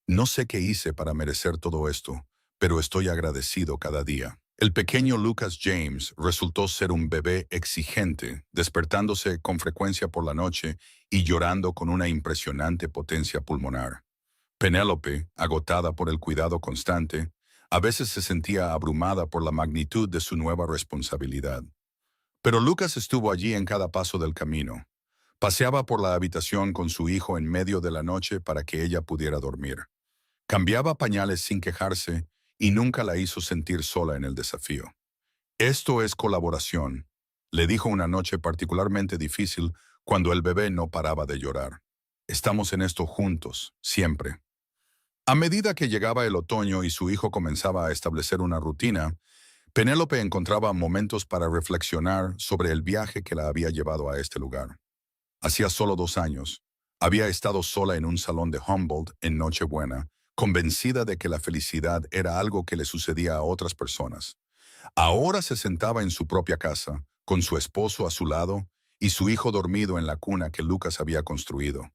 No sé qué hice para merecer todo esto, pero estoy agradecido cada día. El pequeño Lucas James resultó ser un bebé exigente, despertándose con frecuencia por la noche y llorando con una impresionante potencia pulmonar. Penélope, agotada por el cuidado constante, a veces se sentía abrumada por la magnitud de su nueva responsabilidad. Pero Lucas estuvo allí en cada paso del camino. Paseaba por la habitación con su hijo en medio de la noche para que ella pudiera dormir. Cambiaba pañales sin quejarse y nunca la hizo sentir sola en el desafío. Esto es colaboración, le dijo una noche particularmente difícil cuando el bebé no paraba de llorar. Estamos en esto juntos, siempre. A medida que llegaba el otoño y su hijo comenzaba a establecer una rutina, Penélope encontraba momentos para reflexionar sobre el viaje que la había llevado a este lugar. Hacía solo 2 años, había estado sola en un salón de Humboldt en Nochebuena, convencida de que la felicidad era algo que le sucedía a otras personas. Ahora se sentaba en su propia casa, con su esposo a su lado y su hijo dormido en la cuna que Lucas había construido.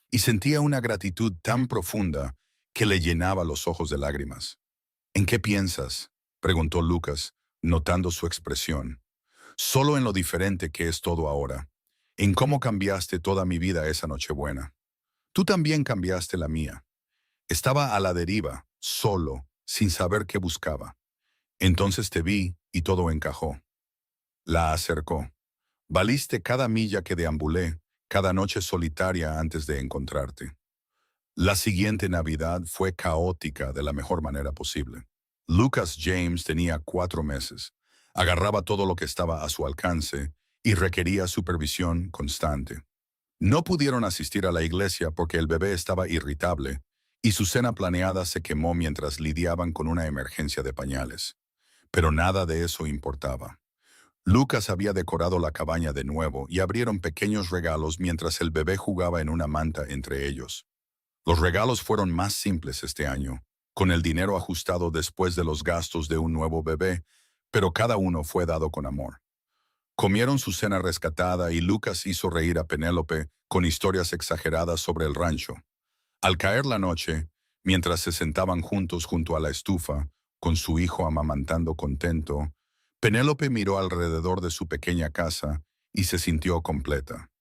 Y sentía una gratitud tan profunda que le llenaba los ojos de lágrimas. ¿En qué piensas?, preguntó Lucas, notando su expresión. Solo en lo diferente que es todo ahora, en cómo cambiaste toda mi vida esa Nochebuena. Tú también cambiaste la mía. Estaba a la deriva, solo, sin saber qué buscaba. Entonces te vi y todo encajó. La acercó. Valiste cada milla que deambulé, cada noche solitaria antes de encontrarte. La siguiente Navidad fue caótica de la mejor manera posible. Lucas James tenía 4 meses. Agarraba todo lo que estaba a su alcance y requería supervisión constante. No pudieron asistir a la iglesia porque el bebé estaba irritable y su cena planeada se quemó mientras lidiaban con una emergencia de pañales. Pero nada de eso importaba. Lucas había decorado la cabaña de nuevo y abrieron pequeños regalos mientras el bebé jugaba en una manta entre ellos. Los regalos fueron más simples este año, con el dinero ajustado después de los gastos de un nuevo bebé, pero cada uno fue dado con amor. Comieron su cena rescatada y Lucas hizo reír a Penélope con historias exageradas sobre el rancho. Al caer la noche, mientras se sentaban juntos junto a la estufa, con su hijo amamantando contento, Penélope miró alrededor de su pequeña casa y se sintió completa.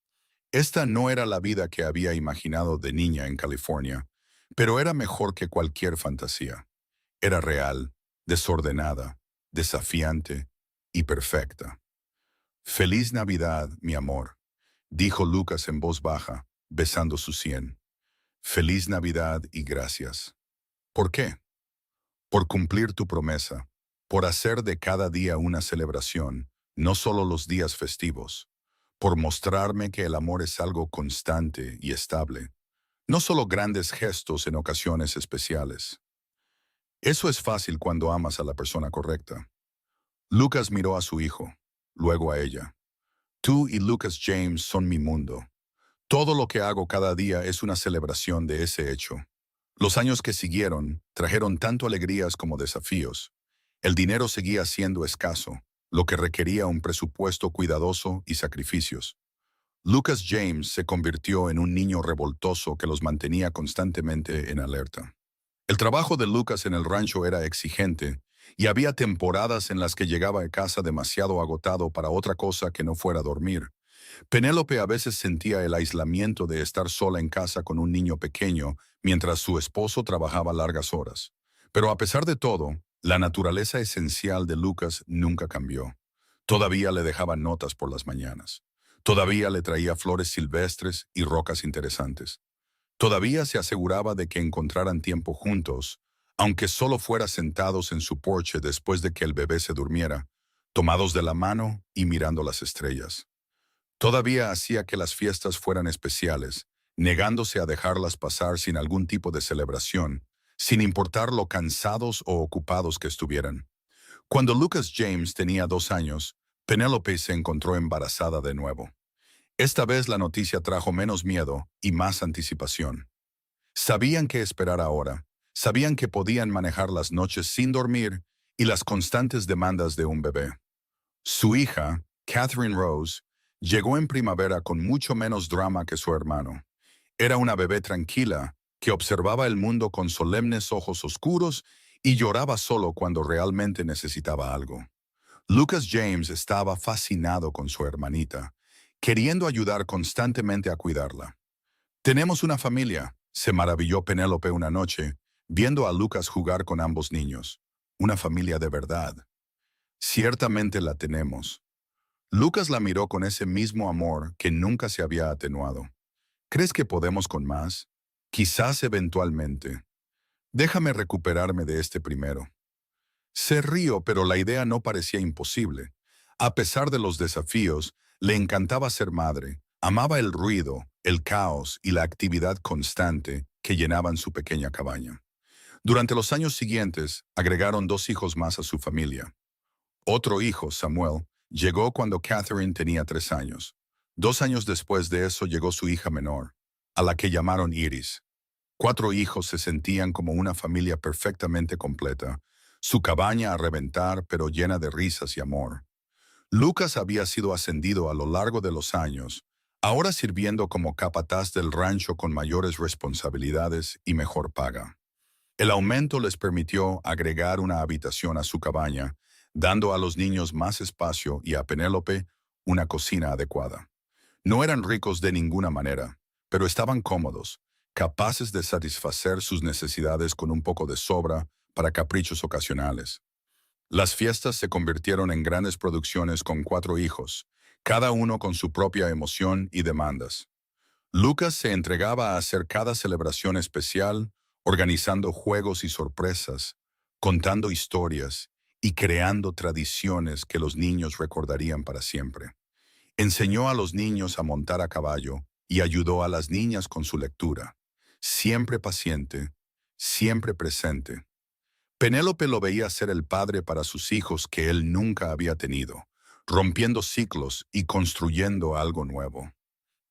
Esta no era la vida que había imaginado de niña en California, pero era mejor que cualquier fantasía. Era real, desordenada, desafiante y perfecta. «Feliz Navidad, mi amor», dijo Lucas en voz baja, besando su sien. «Feliz Navidad y gracias». ¿Por qué? Por cumplir tu promesa, por hacer de cada día una celebración, no solo los días festivos, por mostrarme que el amor es algo constante y estable, no solo grandes gestos en ocasiones especiales. Eso es fácil cuando amas a la persona correcta. Lucas miró a su hijo, luego a ella. Tú y Lucas James son mi mundo. Todo lo que hago cada día es una celebración de ese hecho. Los años que siguieron trajeron tanto alegrías como desafíos. El dinero seguía siendo escaso, lo que requería un presupuesto cuidadoso y sacrificios. Lucas James se convirtió en un niño revoltoso que los mantenía constantemente en alerta. El trabajo de Lucas en el rancho era exigente, y había temporadas en las que llegaba a casa demasiado agotado para otra cosa que no fuera dormir. Penélope a veces sentía el aislamiento de estar sola en casa con un niño pequeño mientras su esposo trabajaba largas horas. Pero a pesar de todo, la naturaleza esencial de Lucas nunca cambió. Todavía le dejaba notas por las mañanas. Todavía le traía flores silvestres y rocas interesantes. Todavía se aseguraba de que encontraran tiempo juntos, aunque solo fuera sentados en su porche después de que el bebé se durmiera, tomados de la mano y mirando las estrellas. Todavía hacía que las fiestas fueran especiales, negándose a dejarlas pasar sin algún tipo de celebración, sin importar lo cansados o ocupados que estuvieran. Cuando Lucas James tenía 2 años, Penélope se encontró embarazada de nuevo. Esta vez la noticia trajo menos miedo y más anticipación. Sabían qué esperar ahora, sabían que podían manejar las noches sin dormir y las constantes demandas de un bebé. Su hija, Catherine Rose, llegó en primavera con mucho menos drama que su hermano. Era una bebé tranquila, que observaba el mundo con solemnes ojos oscuros y lloraba solo cuando realmente necesitaba algo. Lucas James estaba fascinado con su hermanita, queriendo ayudar constantemente a cuidarla. Tenemos una familia, se maravilló Penélope una noche, viendo a Lucas jugar con ambos niños. Una familia de verdad. Ciertamente la tenemos. Lucas la miró con ese mismo amor que nunca se había atenuado. ¿Crees que podemos con más? Quizás eventualmente. Déjame recuperarme de este primero. Se rió, pero la idea no parecía imposible. A pesar de los desafíos, le encantaba ser madre. Amaba el ruido, el caos y la actividad constante que llenaban su pequeña cabaña. Durante los años siguientes, agregaron 2 hijos más a su familia. Otro hijo, Samuel, llegó cuando Catherine tenía 3 años. 2 años después de eso llegó su hija menor, a la que llamaron Iris. 4 hijos se sentían como una familia perfectamente completa, su cabaña a reventar pero llena de risas y amor. Lucas había sido ascendido a lo largo de los años, ahora sirviendo como capataz del rancho con mayores responsabilidades y mejor paga. El aumento les permitió agregar una habitación a su cabaña, dando a los niños más espacio y a Penélope una cocina adecuada. No eran ricos de ninguna manera, pero estaban cómodos, capaces de satisfacer sus necesidades con un poco de sobra para caprichos ocasionales. Las fiestas se convirtieron en grandes producciones con 4 hijos, cada uno con su propia emoción y demandas. Lucas se entregaba a hacer cada celebración especial, organizando juegos y sorpresas, contando historias y creando tradiciones que los niños recordarían para siempre. Enseñó a los niños a montar a caballo y ayudó a las niñas con su lectura. Siempre paciente, siempre presente. Penélope lo veía ser el padre para sus hijos que él nunca había tenido, rompiendo ciclos y construyendo algo nuevo.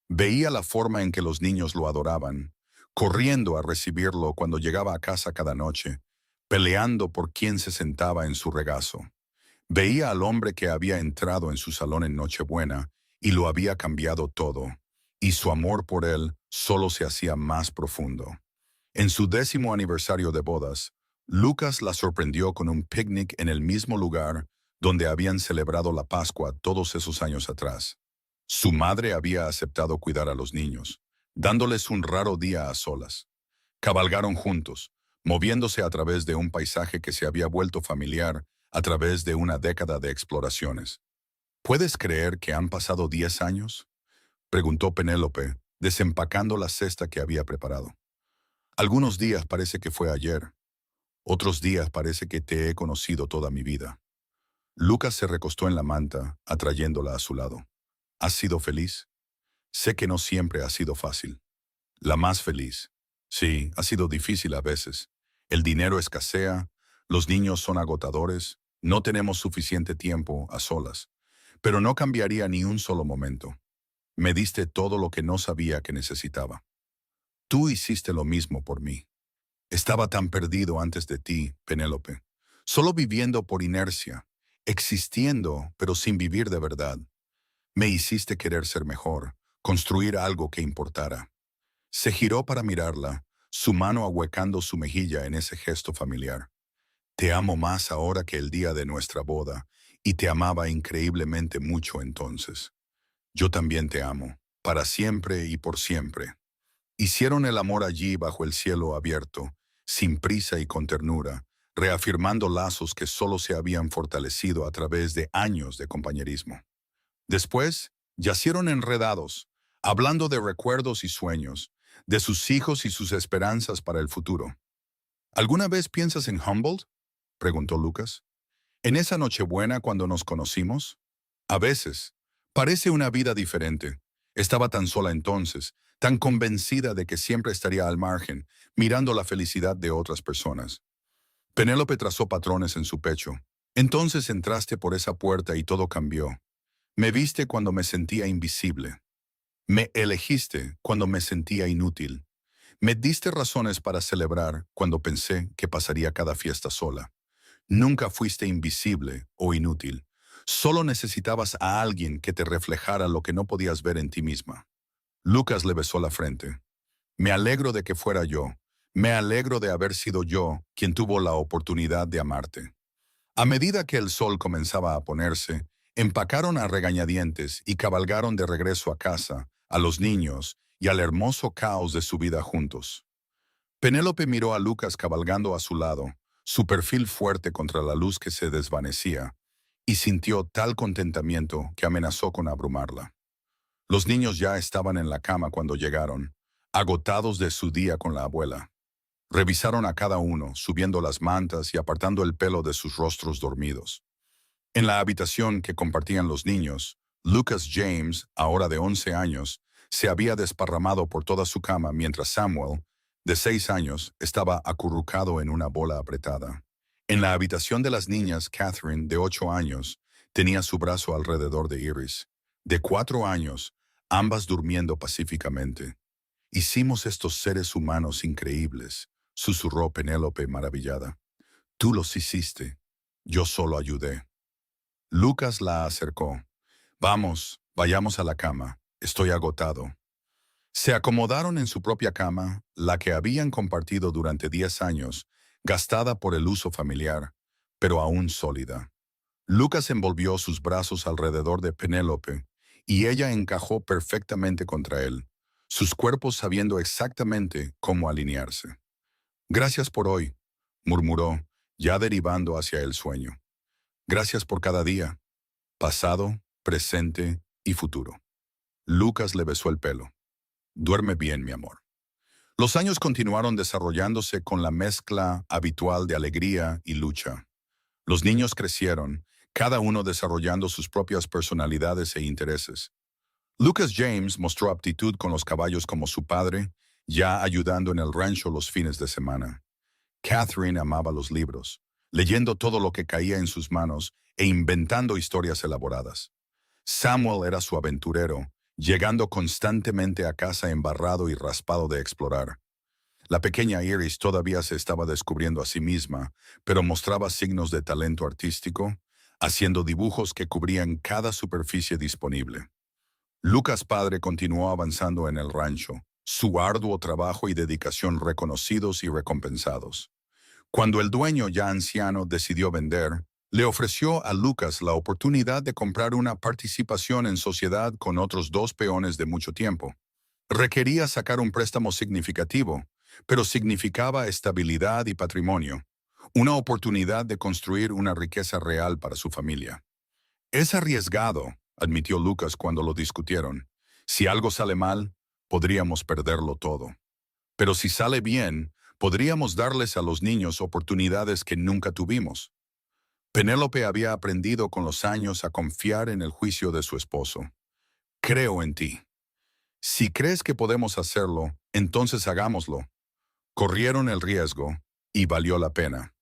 Veía la forma en que los niños lo adoraban, corriendo a recibirlo cuando llegaba a casa cada noche, peleando por quién se sentaba en su regazo. Veía al hombre que había entrado en su salón en Nochebuena y lo había cambiado todo, y su amor por él solo se hacía más profundo. En su 10º aniversario de bodas, Lucas la sorprendió con un picnic en el mismo lugar donde habían celebrado la Pascua todos esos años atrás. Su madre había aceptado cuidar a los niños, dándoles un raro día a solas. Cabalgaron juntos, moviéndose a través de un paisaje que se había vuelto familiar a través de una década de exploraciones. ¿Puedes creer que han pasado 10 años? Preguntó Penélope, desempacando la cesta que había preparado. Algunos días parece que fue ayer, otros días parece que te he conocido toda mi vida. Lucas se recostó en la manta, atrayéndola a su lado. ¿Has sido feliz? Sé que no siempre ha sido fácil. La más feliz. Sí, ha sido difícil a veces. El dinero escasea, los niños son agotadores, no tenemos suficiente tiempo a solas. Pero no cambiaría ni un solo momento. Me diste todo lo que no sabía que necesitaba. Tú hiciste lo mismo por mí. Estaba tan perdido antes de ti, Penélope. Solo viviendo por inercia, existiendo, pero sin vivir de verdad. Me hiciste querer ser mejor, construir algo que importara. Se giró para mirarla, su mano ahuecando su mejilla en ese gesto familiar. Te amo más ahora que el día de nuestra boda, y te amaba increíblemente mucho entonces. Yo también te amo, para siempre y por siempre. Hicieron el amor allí bajo el cielo abierto, sin prisa y con ternura, reafirmando lazos que solo se habían fortalecido a través de años de compañerismo. Después, yacieron enredados, hablando de recuerdos y sueños, de sus hijos y sus esperanzas para el futuro. ¿Alguna vez piensas en Humboldt? Preguntó Lucas. ¿En esa Nochebuena cuando nos conocimos? A veces. Parece una vida diferente. Estaba tan sola entonces, tan convencida de que siempre estaría al margen, mirando la felicidad de otras personas. Penélope trazó patrones en su pecho. Entonces entraste por esa puerta y todo cambió. Me viste cuando me sentía invisible. Me elegiste cuando me sentía inútil. Me diste razones para celebrar cuando pensé que pasaría cada fiesta sola. Nunca fuiste invisible o inútil. Solo necesitabas a alguien que te reflejara lo que no podías ver en ti misma. Lucas le besó la frente. Me alegro de que fuera yo. Me alegro de haber sido yo quien tuvo la oportunidad de amarte. A medida que el sol comenzaba a ponerse, empacaron a regañadientes y cabalgaron de regreso a casa, a los niños y al hermoso caos de su vida juntos. Penélope miró a Lucas cabalgando a su lado, su perfil fuerte contra la luz que se desvanecía, y sintió tal contentamiento que amenazó con abrumarla. Los niños ya estaban en la cama cuando llegaron, agotados de su día con la abuela. Revisaron a cada uno, subiendo las mantas y apartando el pelo de sus rostros dormidos. En la habitación que compartían los niños, Lucas James, ahora de 11 años, se había desparramado por toda su cama mientras Samuel, de 6 años, estaba acurrucado en una bola apretada. En la habitación de las niñas, Catherine, de 8 años, tenía su brazo alrededor de Iris, de 4 años, ambas durmiendo pacíficamente. «Hicimos estos seres humanos increíbles», susurró Penélope maravillada. «Tú los hiciste. Yo solo ayudé». Lucas la acercó. «Vamos, vayamos a la cama. Estoy agotado». Se acomodaron en su propia cama, la que habían compartido durante 10 años, gastada por el uso familiar, pero aún sólida. Lucas envolvió sus brazos alrededor de Penélope, y ella encajó perfectamente contra él, sus cuerpos sabiendo exactamente cómo alinearse. «Gracias por hoy», murmuró, ya derivando hacia el sueño. «Gracias por cada día, pasado, presente y futuro». Lucas le besó el pelo. «Duerme bien, mi amor». Los años continuaron desarrollándose con la mezcla habitual de alegría y lucha. Los niños crecieron, cada uno desarrollando sus propias personalidades e intereses. Lucas James mostró aptitud con los caballos como su padre, ya ayudando en el rancho los fines de semana. Catherine amaba los libros, leyendo todo lo que caía en sus manos e inventando historias elaboradas. Samuel era su aventurero, llegando constantemente a casa embarrado y raspado de explorar. La pequeña Iris todavía se estaba descubriendo a sí misma, pero mostraba signos de talento artístico, haciendo dibujos que cubrían cada superficie disponible. Lucas padre continuó avanzando en el rancho, su arduo trabajo y dedicación reconocidos y recompensados. Cuando el dueño ya anciano decidió vender, le ofreció a Lucas la oportunidad de comprar una participación en sociedad con otros 2 peones de mucho tiempo. Requería sacar un préstamo significativo, pero significaba estabilidad y patrimonio, una oportunidad de construir una riqueza real para su familia. «Es arriesgado», admitió Lucas cuando lo discutieron. «Si algo sale mal, podríamos perderlo todo. Pero si sale bien, podríamos darles a los niños oportunidades que nunca tuvimos». Penélope había aprendido con los años a confiar en el juicio de su esposo. «Creo en ti. Si crees que podemos hacerlo, entonces hagámoslo». Corrieron el riesgo, y valió la pena.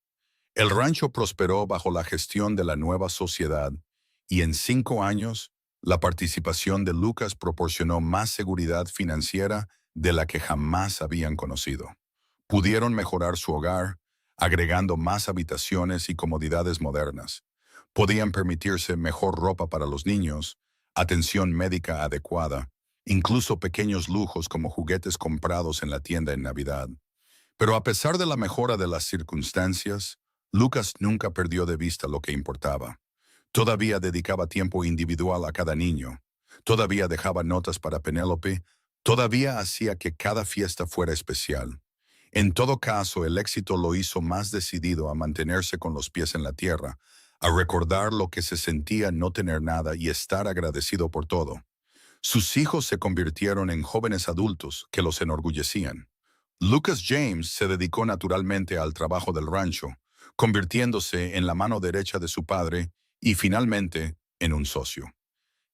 El rancho prosperó bajo la gestión de la nueva sociedad, y en 5 años, la participación de Lucas proporcionó más seguridad financiera de la que jamás habían conocido. Pudieron mejorar su hogar, agregando más habitaciones y comodidades modernas. Podían permitirse mejor ropa para los niños, atención médica adecuada, incluso pequeños lujos como juguetes comprados en la tienda en Navidad. Pero a pesar de la mejora de las circunstancias, Lucas nunca perdió de vista lo que importaba. Todavía dedicaba tiempo individual a cada niño. Todavía dejaba notas para Penélope. Todavía hacía que cada fiesta fuera especial. En todo caso, el éxito lo hizo más decidido a mantenerse con los pies en la tierra, a recordar lo que se sentía no tener nada y estar agradecido por todo. Sus hijos se convirtieron en jóvenes adultos que los enorgullecían. Lucas James se dedicó naturalmente al trabajo del rancho, convirtiéndose en la mano derecha de su padre y finalmente en un socio.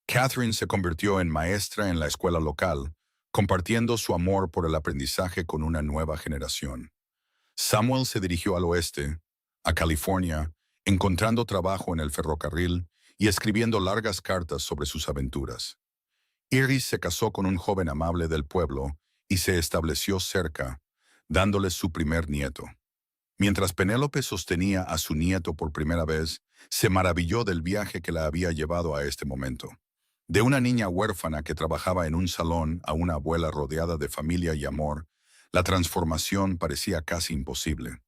Catherine se convirtió en maestra en la escuela local, compartiendo su amor por el aprendizaje con una nueva generación. Samuel se dirigió al oeste, a California, encontrando trabajo en el ferrocarril y escribiendo largas cartas sobre sus aventuras. Iris se casó con un joven amable del pueblo y se estableció cerca, dándole su primer nieto. Mientras Penélope sostenía a su nieto por primera vez, se maravilló del viaje que la había llevado a este momento. De una niña huérfana que trabajaba en un salón a una abuela rodeada de familia y amor, La transformación parecía casi imposible.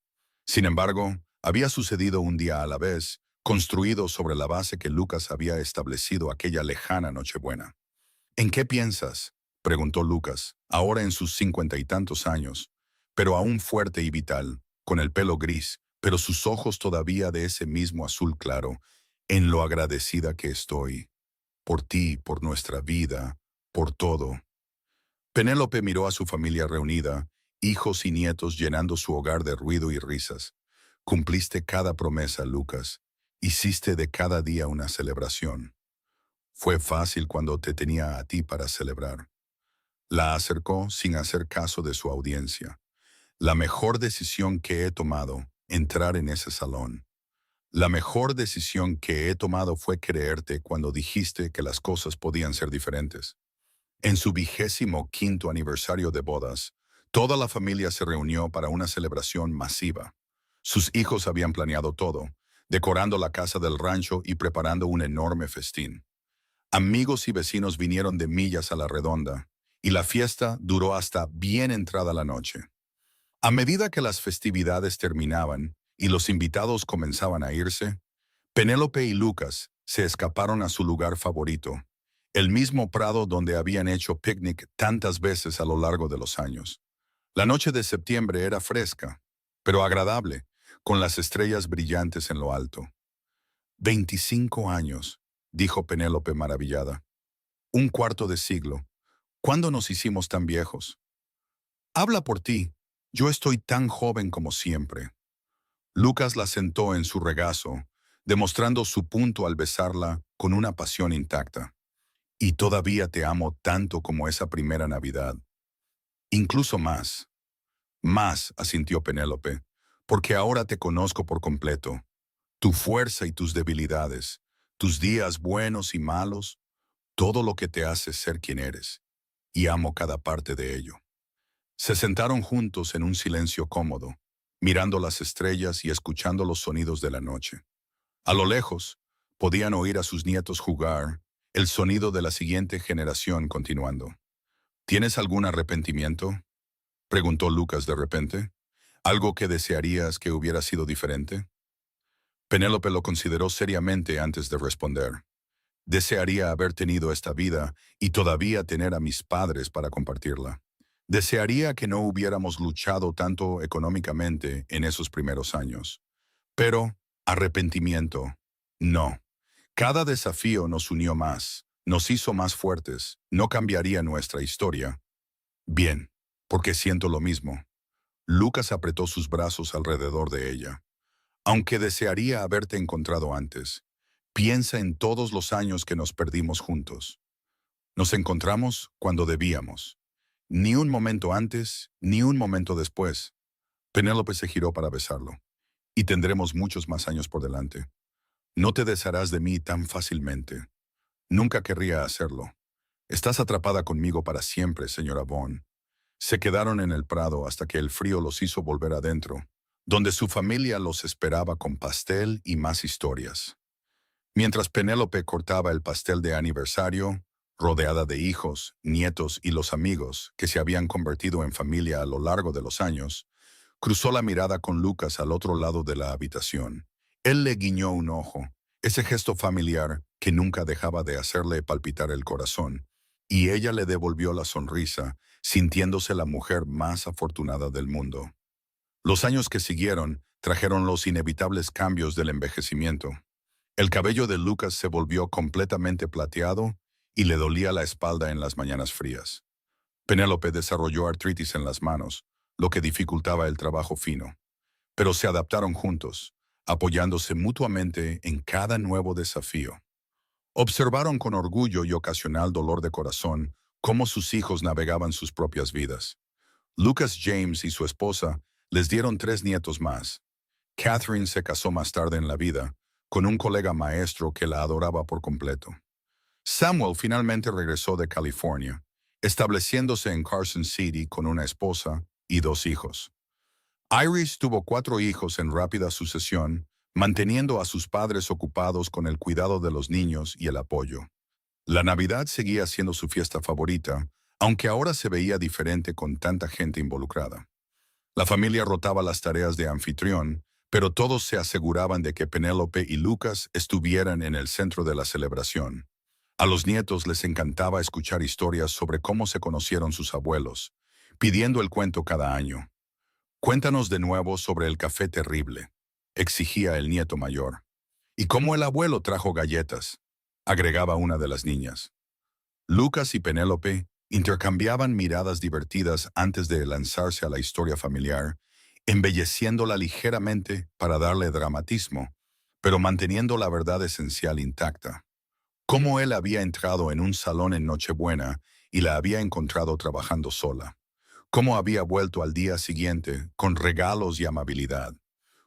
Sin embargo, había sucedido un día a la vez, construido sobre la base que Lucas había establecido aquella lejana Nochebuena. ¿En qué piensas?, preguntó Lucas, ahora en sus 50 y tantos años, pero aún fuerte y vital, con el pelo gris, pero sus ojos todavía de ese mismo azul claro, en lo agradecida que estoy. Por ti, por nuestra vida, por todo. Penélope miró a su familia reunida, hijos y nietos llenando su hogar de ruido y risas. Cumpliste cada promesa, Lucas. Hiciste de cada día una celebración. Fue fácil cuando te tenía a ti para celebrar. La acercó sin hacer caso de su audiencia. La mejor decisión que he tomado, entrar en ese salón. La mejor decisión que he tomado fue creerte cuando dijiste que las cosas podían ser diferentes. En su 25º aniversario de bodas, toda la familia se reunió para una celebración masiva. Sus hijos habían planeado todo, decorando la casa del rancho y preparando un enorme festín. Amigos y vecinos vinieron de millas a la redonda, y la fiesta duró hasta bien entrada la noche. A medida que las festividades terminaban y los invitados comenzaban a irse, Penélope y Lucas se escaparon a su lugar favorito, el mismo prado donde habían hecho picnic tantas veces a lo largo de los años. La noche de septiembre era fresca, pero agradable, con las estrellas brillantes en lo alto. 25 años, dijo Penélope maravillada. Un cuarto de siglo. ¿Cuándo nos hicimos tan viejos? Habla por ti. Yo estoy tan joven como siempre. Lucas la sentó en su regazo, demostrando su punto al besarla con una pasión intacta. Y todavía te amo tanto como esa primera Navidad. Incluso más. Más, asintió Penélope, porque ahora te conozco por completo. Tu fuerza y tus debilidades, tus días buenos y malos, todo lo que te hace ser quien eres. Y amo cada parte de ello. Se sentaron juntos en un silencio cómodo, mirando las estrellas y escuchando los sonidos de la noche. A lo lejos, podían oír a sus nietos jugar, el sonido de la siguiente generación continuando. ¿Tienes algún arrepentimiento?, preguntó Lucas de repente. ¿Algo que desearías que hubiera sido diferente? Penélope lo consideró seriamente antes de responder. Desearía haber tenido esta vida y todavía tener a mis padres para compartirla. Desearía que no hubiéramos luchado tanto económicamente en esos primeros años. Pero, arrepentimiento, no. Cada desafío nos unió más, nos hizo más fuertes, no cambiaría nuestra historia. Bien, porque siento lo mismo. Lucas apretó sus brazos alrededor de ella. Aunque desearía haberte encontrado antes, piensa en todos los años que nos perdimos juntos. Nos encontramos cuando debíamos. Ni un momento antes, ni un momento después. Penélope se giró para besarlo. Y tendremos muchos más años por delante. No te desharás de mí tan fácilmente. Nunca querría hacerlo. Estás atrapada conmigo para siempre, señora Vaughn. Se quedaron en el prado hasta que el frío los hizo volver adentro, donde su familia los esperaba con pastel y más historias. Mientras Penélope cortaba el pastel de aniversario, rodeada de hijos, nietos y los amigos que se habían convertido en familia a lo largo de los años, cruzó la mirada con Lucas al otro lado de la habitación. Él le guiñó un ojo, ese gesto familiar que nunca dejaba de hacerle palpitar el corazón, y ella le devolvió la sonrisa, sintiéndose la mujer más afortunada del mundo. Los años que siguieron trajeron los inevitables cambios del envejecimiento. El cabello de Lucas se volvió completamente plateado y le dolía la espalda en las mañanas frías. Penélope desarrolló artritis en las manos, lo que dificultaba el trabajo fino. Pero se adaptaron juntos, apoyándose mutuamente en cada nuevo desafío. Observaron con orgullo y ocasional dolor de corazón cómo sus hijos navegaban sus propias vidas. Lucas James y su esposa les dieron 3 nietos más. Catherine se casó más tarde en la vida, con un colega maestro que la adoraba por completo. Samuel finalmente regresó de California, estableciéndose en Carson City con una esposa y 2 hijos. Iris tuvo 4 hijos en rápida sucesión, manteniendo a sus padres ocupados con el cuidado de los niños y el apoyo. La Navidad seguía siendo su fiesta favorita, aunque ahora se veía diferente con tanta gente involucrada. La familia rotaba las tareas de anfitrión, pero todos se aseguraban de que Penélope y Lucas estuvieran en el centro de la celebración. A los nietos les encantaba escuchar historias sobre cómo se conocieron sus abuelos, pidiendo el cuento cada año. Cuéntanos de nuevo sobre el café terrible, exigía el nieto mayor. Y cómo el abuelo trajo galletas, agregaba una de las niñas. Lucas y Penélope intercambiaban miradas divertidas antes de lanzarse a la historia familiar, embelleciéndola ligeramente para darle dramatismo, pero manteniendo la verdad esencial intacta. Cómo él había entrado en un salón en Nochebuena y la había encontrado trabajando sola. Cómo había vuelto al día siguiente con regalos y amabilidad.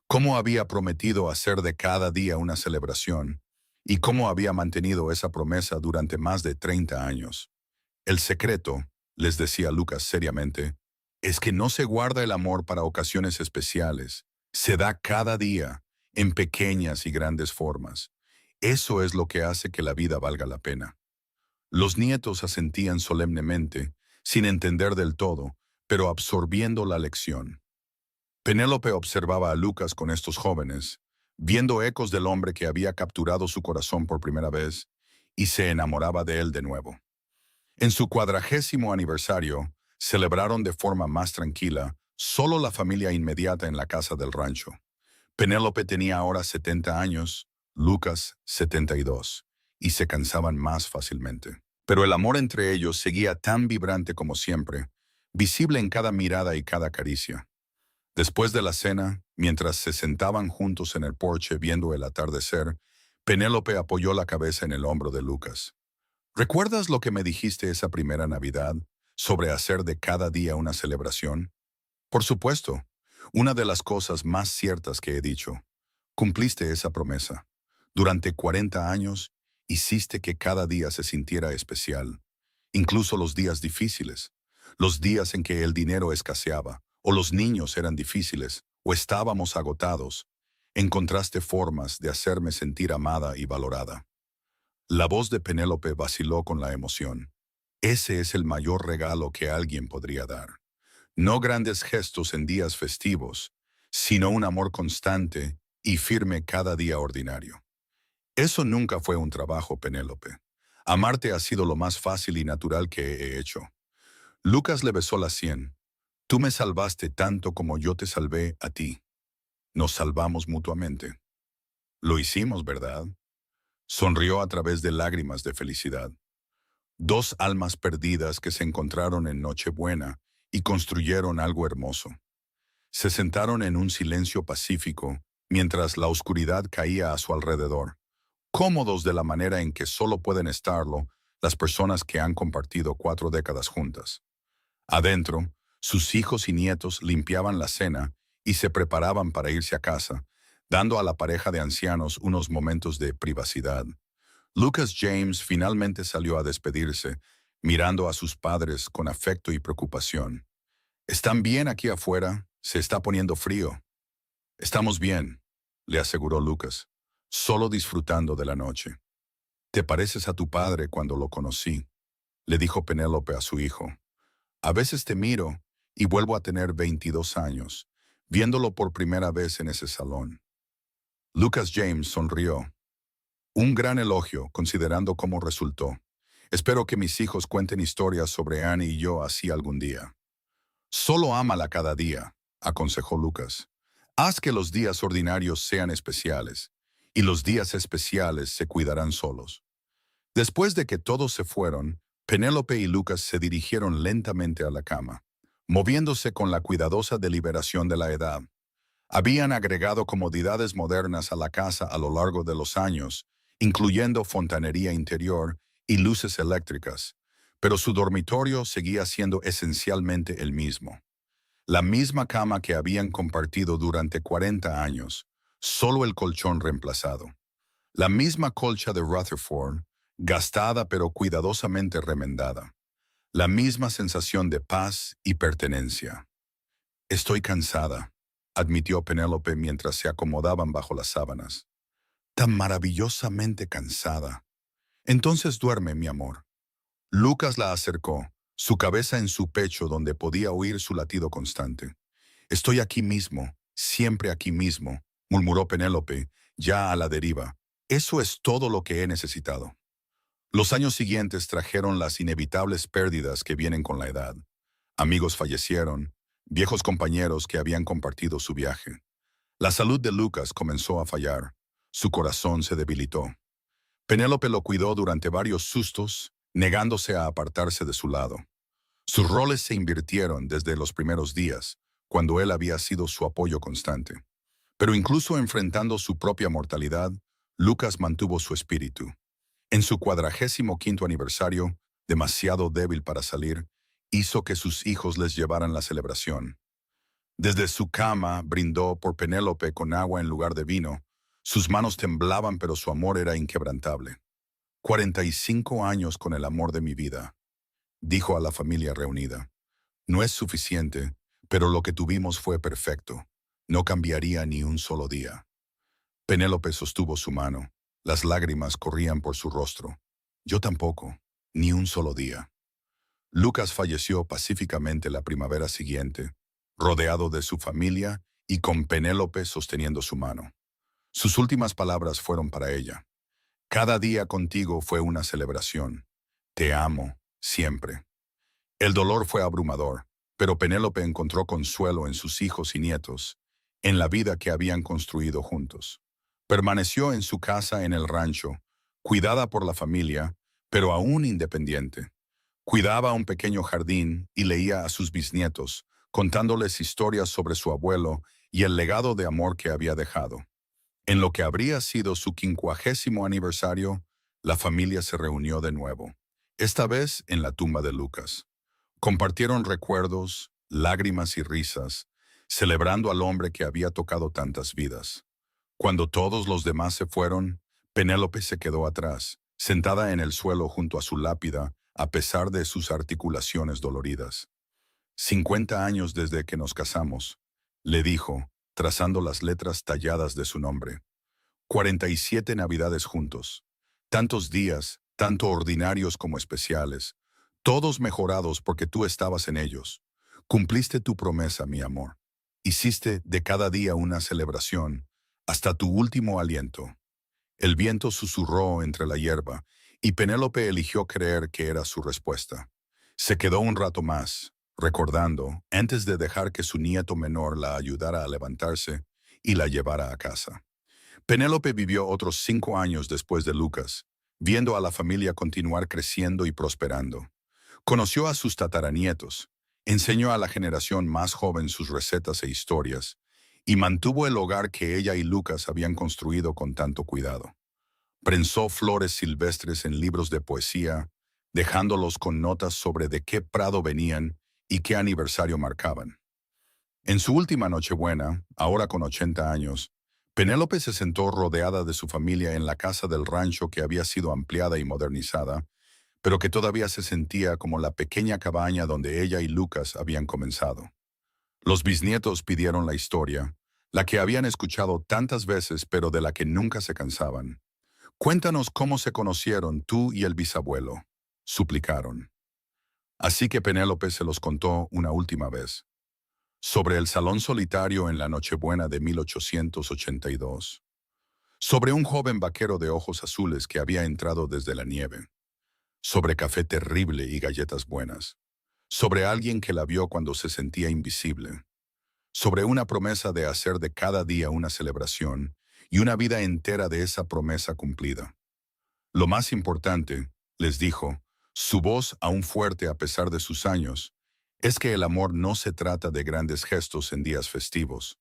Cómo había prometido hacer de cada día una celebración y cómo había mantenido esa promesa durante más de 30 años. El secreto, les decía Lucas seriamente, es que no se guarda el amor para ocasiones especiales. Se da cada día, en pequeñas y grandes formas. Eso es lo que hace que la vida valga la pena. Los nietos asentían solemnemente, sin entender del todo, pero absorbiendo la lección. Penélope observaba a Lucas con estos jóvenes, viendo ecos del hombre que había capturado su corazón por primera vez, y se enamoraba de él de nuevo. En su 40º aniversario, celebraron de forma más tranquila, solo la familia inmediata en la casa del rancho. Penélope tenía ahora 70 años, Lucas 72, y se cansaban más fácilmente. Pero el amor entre ellos seguía tan vibrante como siempre, visible en cada mirada y cada caricia. Después de la cena, mientras se sentaban juntos en el porche viendo el atardecer, Penélope apoyó la cabeza en el hombro de Lucas. ¿Recuerdas lo que me dijiste esa primera Navidad sobre hacer de cada día una celebración? Por supuesto, una de las cosas más ciertas que he dicho. Cumpliste esa promesa. Durante 40 años, hiciste que cada día se sintiera especial, incluso los días difíciles, los días en que el dinero escaseaba, o los niños eran difíciles, o estábamos agotados. Encontraste formas de hacerme sentir amada y valorada. La voz de Penélope vaciló con la emoción. Ese es el mayor regalo que alguien podría dar. No grandes gestos en días festivos, sino un amor constante y firme cada día ordinario. Eso nunca fue un trabajo, Penélope. Amarte ha sido lo más fácil y natural que he hecho. Lucas le besó la sien. Tú me salvaste tanto como yo te salvé a ti. Nos salvamos mutuamente. Lo hicimos, ¿verdad? Sonrió a través de lágrimas de felicidad. Dos almas perdidas que se encontraron en Nochebuena y construyeron algo hermoso. Se sentaron en un silencio pacífico mientras la oscuridad caía a su alrededor, cómodos de la manera en que solo pueden estarlo las personas que han compartido 4 décadas juntas. Adentro, sus hijos y nietos limpiaban la cena y se preparaban para irse a casa, dando a la pareja de ancianos unos momentos de privacidad. Lucas James finalmente salió a despedirse, mirando a sus padres con afecto y preocupación. «¿Están bien aquí afuera? Se está poniendo frío». «Estamos bien», le aseguró Lucas, solo disfrutando de la noche. «Te pareces a tu padre cuando lo conocí», le dijo Penélope a su hijo. «A veces te miro y vuelvo a tener 22 años, viéndolo por primera vez en ese salón». Lucas James sonrió. Un gran elogio, considerando cómo resultó. Espero que mis hijos cuenten historias sobre Annie y yo así algún día. Solo ámala cada día, aconsejó Lucas. Haz que los días ordinarios sean especiales, y los días especiales se cuidarán solos. Después de que todos se fueron, Penélope y Lucas se dirigieron lentamente a la cama, moviéndose con la cuidadosa deliberación de la edad. Habían agregado comodidades modernas a la casa a lo largo de los años, incluyendo fontanería interior y luces eléctricas, pero su dormitorio seguía siendo esencialmente el mismo. La misma cama que habían compartido durante 40 años, solo el colchón reemplazado. La misma colcha de Rutherford, gastada pero cuidadosamente remendada. La misma sensación de paz y pertenencia. «Estoy cansada», admitió Penélope mientras se acomodaban bajo las sábanas. «Tan maravillosamente cansada». «Entonces duerme, mi amor». Lucas la acercó, su cabeza en su pecho donde podía oír su latido constante. «Estoy aquí mismo, siempre aquí mismo», murmuró Penélope, ya a la deriva. «Eso es todo lo que he necesitado». Los años siguientes trajeron las inevitables pérdidas que vienen con la edad. Amigos fallecieron, viejos compañeros que habían compartido su viaje. La salud de Lucas comenzó a fallar. Su corazón se debilitó. Penélope lo cuidó durante varios sustos, negándose a apartarse de su lado. Sus roles se invirtieron desde los primeros días, cuando él había sido su apoyo constante. Pero incluso enfrentando su propia mortalidad, Lucas mantuvo su espíritu. En su 45º aniversario, demasiado débil para salir, hizo que sus hijos les llevaran la celebración. Desde su cama brindó por Penélope con agua en lugar de vino. Sus manos temblaban, pero su amor era inquebrantable. 45 años con el amor de mi vida, dijo a la familia reunida. No es suficiente, pero lo que tuvimos fue perfecto. No cambiaría ni un solo día. Penélope sostuvo su mano. Las lágrimas corrían por su rostro. Yo tampoco, ni un solo día. Lucas falleció pacíficamente la primavera siguiente, rodeado de su familia y con Penélope sosteniendo su mano. Sus últimas palabras fueron para ella. Cada día contigo fue una celebración. Te amo, siempre. El dolor fue abrumador, pero Penélope encontró consuelo en sus hijos y nietos, en la vida que habían construido juntos. Permaneció en su casa en el rancho, cuidada por la familia, pero aún independiente. Cuidaba un pequeño jardín y leía a sus bisnietos, contándoles historias sobre su abuelo y el legado de amor que había dejado. En lo que habría sido su 50º aniversario, la familia se reunió de nuevo, esta vez en la tumba de Lucas. Compartieron recuerdos, lágrimas y risas, celebrando al hombre que había tocado tantas vidas. Cuando todos los demás se fueron, Penélope se quedó atrás, sentada en el suelo junto a su lápida, a pesar de sus articulaciones doloridas. 50 años desde que nos casamos, le dijo, trazando las letras talladas de su nombre. 47 Navidades juntos. Tantos días, tanto ordinarios como especiales, todos mejorados porque tú estabas en ellos. Cumpliste tu promesa, mi amor. Hiciste de cada día una celebración, hasta tu último aliento. El viento susurró entre la hierba, y Penélope eligió creer que era su respuesta. Se quedó un rato más, recordando, antes de dejar que su nieto menor la ayudara a levantarse y la llevara a casa. Penélope vivió otros 5 años después de Lucas, viendo a la familia continuar creciendo y prosperando. Conoció a sus tataranietos, enseñó a la generación más joven sus recetas e historias, y mantuvo el hogar que ella y Lucas habían construido con tanto cuidado. Prensó flores silvestres en libros de poesía, dejándolos con notas sobre de qué prado venían y qué aniversario marcaban. En su última Nochebuena, ahora con 80 años, Penélope se sentó rodeada de su familia en la casa del rancho que había sido ampliada y modernizada, pero que todavía se sentía como la pequeña cabaña donde ella y Lucas habían comenzado. Los bisnietos pidieron la historia, la que habían escuchado tantas veces pero de la que nunca se cansaban. «Cuéntanos cómo se conocieron tú y el bisabuelo», suplicaron. Así que Penélope se los contó una última vez. Sobre el salón solitario en la Nochebuena de 1882. Sobre un joven vaquero de ojos azules que había entrado desde la nieve. Sobre café terrible y galletas buenas. Sobre alguien que la vio cuando se sentía invisible. Sobre una promesa de hacer de cada día una celebración y una vida entera de esa promesa cumplida. Lo más importante, les dijo, su voz aún fuerte a pesar de sus años, es que el amor no se trata de grandes gestos en días festivos.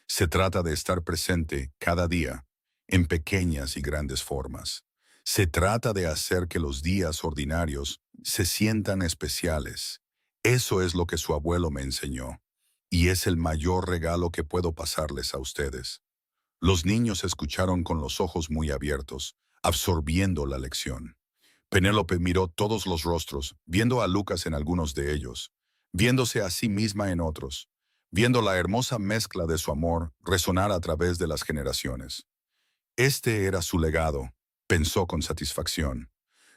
Se trata de estar presente cada día, en pequeñas y grandes formas. Se trata de hacer que los días ordinarios se sientan especiales. Eso es lo que su abuelo me enseñó, y es el mayor regalo que puedo pasarles a ustedes. Los niños escucharon con los ojos muy abiertos, absorbiendo la lección. Penélope miró todos los rostros, viendo a Lucas en algunos de ellos, viéndose a sí misma en otros, viendo la hermosa mezcla de su amor resonar a través de las generaciones. Este era su legado, pensó con satisfacción.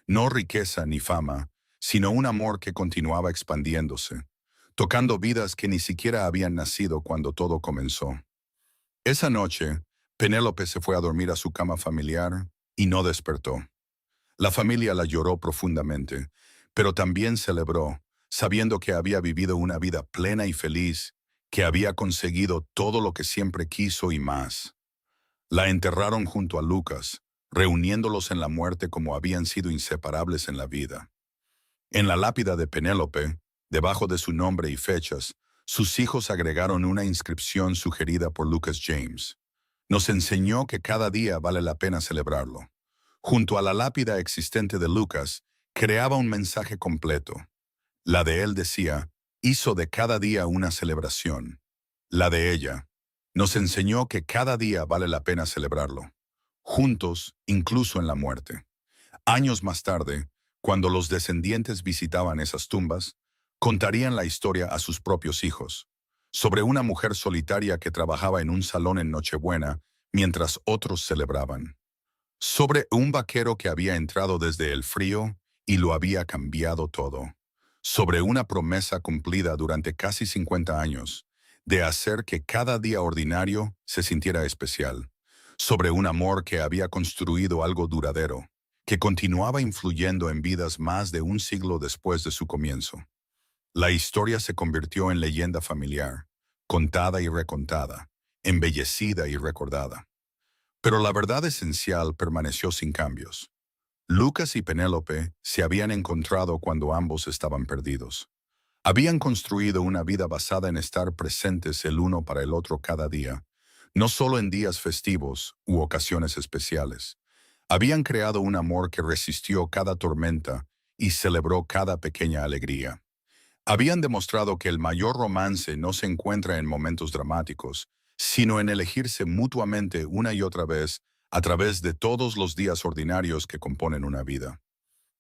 No riqueza ni fama, sino un amor que continuaba expandiéndose, tocando vidas que ni siquiera habían nacido cuando todo comenzó. Esa noche, Penélope se fue a dormir a su cama familiar y no despertó. La familia la lloró profundamente, pero también celebró, sabiendo que había vivido una vida plena y feliz, que había conseguido todo lo que siempre quiso y más. La enterraron junto a Lucas, reuniéndolos en la muerte como habían sido inseparables en la vida. En la lápida de Penélope, debajo de su nombre y fechas, sus hijos agregaron una inscripción sugerida por Lucas James. Nos enseñó que cada día vale la pena celebrarlo. Junto a la lápida existente de Lucas, creaba un mensaje completo. La de él decía, hizo de cada día una celebración. La de ella, nos enseñó que cada día vale la pena celebrarlo. Juntos, incluso en la muerte. Años más tarde, cuando los descendientes visitaban esas tumbas, contarían la historia a sus propios hijos, sobre una mujer solitaria que trabajaba en un salón en Nochebuena mientras otros celebraban, sobre un vaquero que había entrado desde el frío y lo había cambiado todo, sobre una promesa cumplida durante casi 50 años, de hacer que cada día ordinario se sintiera especial, sobre un amor que había construido algo duradero, que continuaba influyendo en vidas más de un siglo después de su comienzo. La historia se convirtió en leyenda familiar, contada y recontada, embellecida y recordada. Pero la verdad esencial permaneció sin cambios. Lucas y Penélope se habían encontrado cuando ambos estaban perdidos. Habían construido una vida basada en estar presentes el uno para el otro cada día, no solo en días festivos u ocasiones especiales. Habían creado un amor que resistió cada tormenta y celebró cada pequeña alegría. Habían demostrado que el mayor romance no se encuentra en momentos dramáticos, sino en elegirse mutuamente una y otra vez a través de todos los días ordinarios que componen una vida.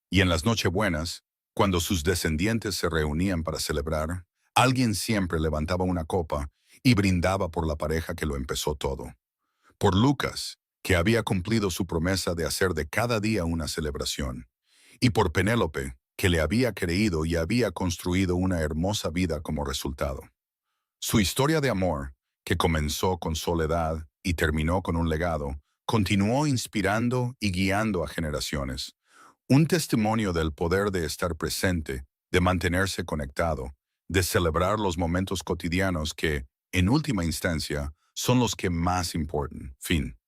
Y en las Nochebuenas, cuando sus descendientes se reunían para celebrar, alguien siempre levantaba una copa y brindaba por la pareja que lo empezó todo. Por Lucas, que había cumplido su promesa de hacer de cada día una celebración. Y por Penélope, que le había creído y había construido una hermosa vida como resultado. Su historia de amor, que comenzó con soledad y terminó con un legado, continuó inspirando y guiando a generaciones. Un testimonio del poder de estar presente, de mantenerse conectado, de celebrar los momentos cotidianos que, en última instancia, son los que más importan. Fin.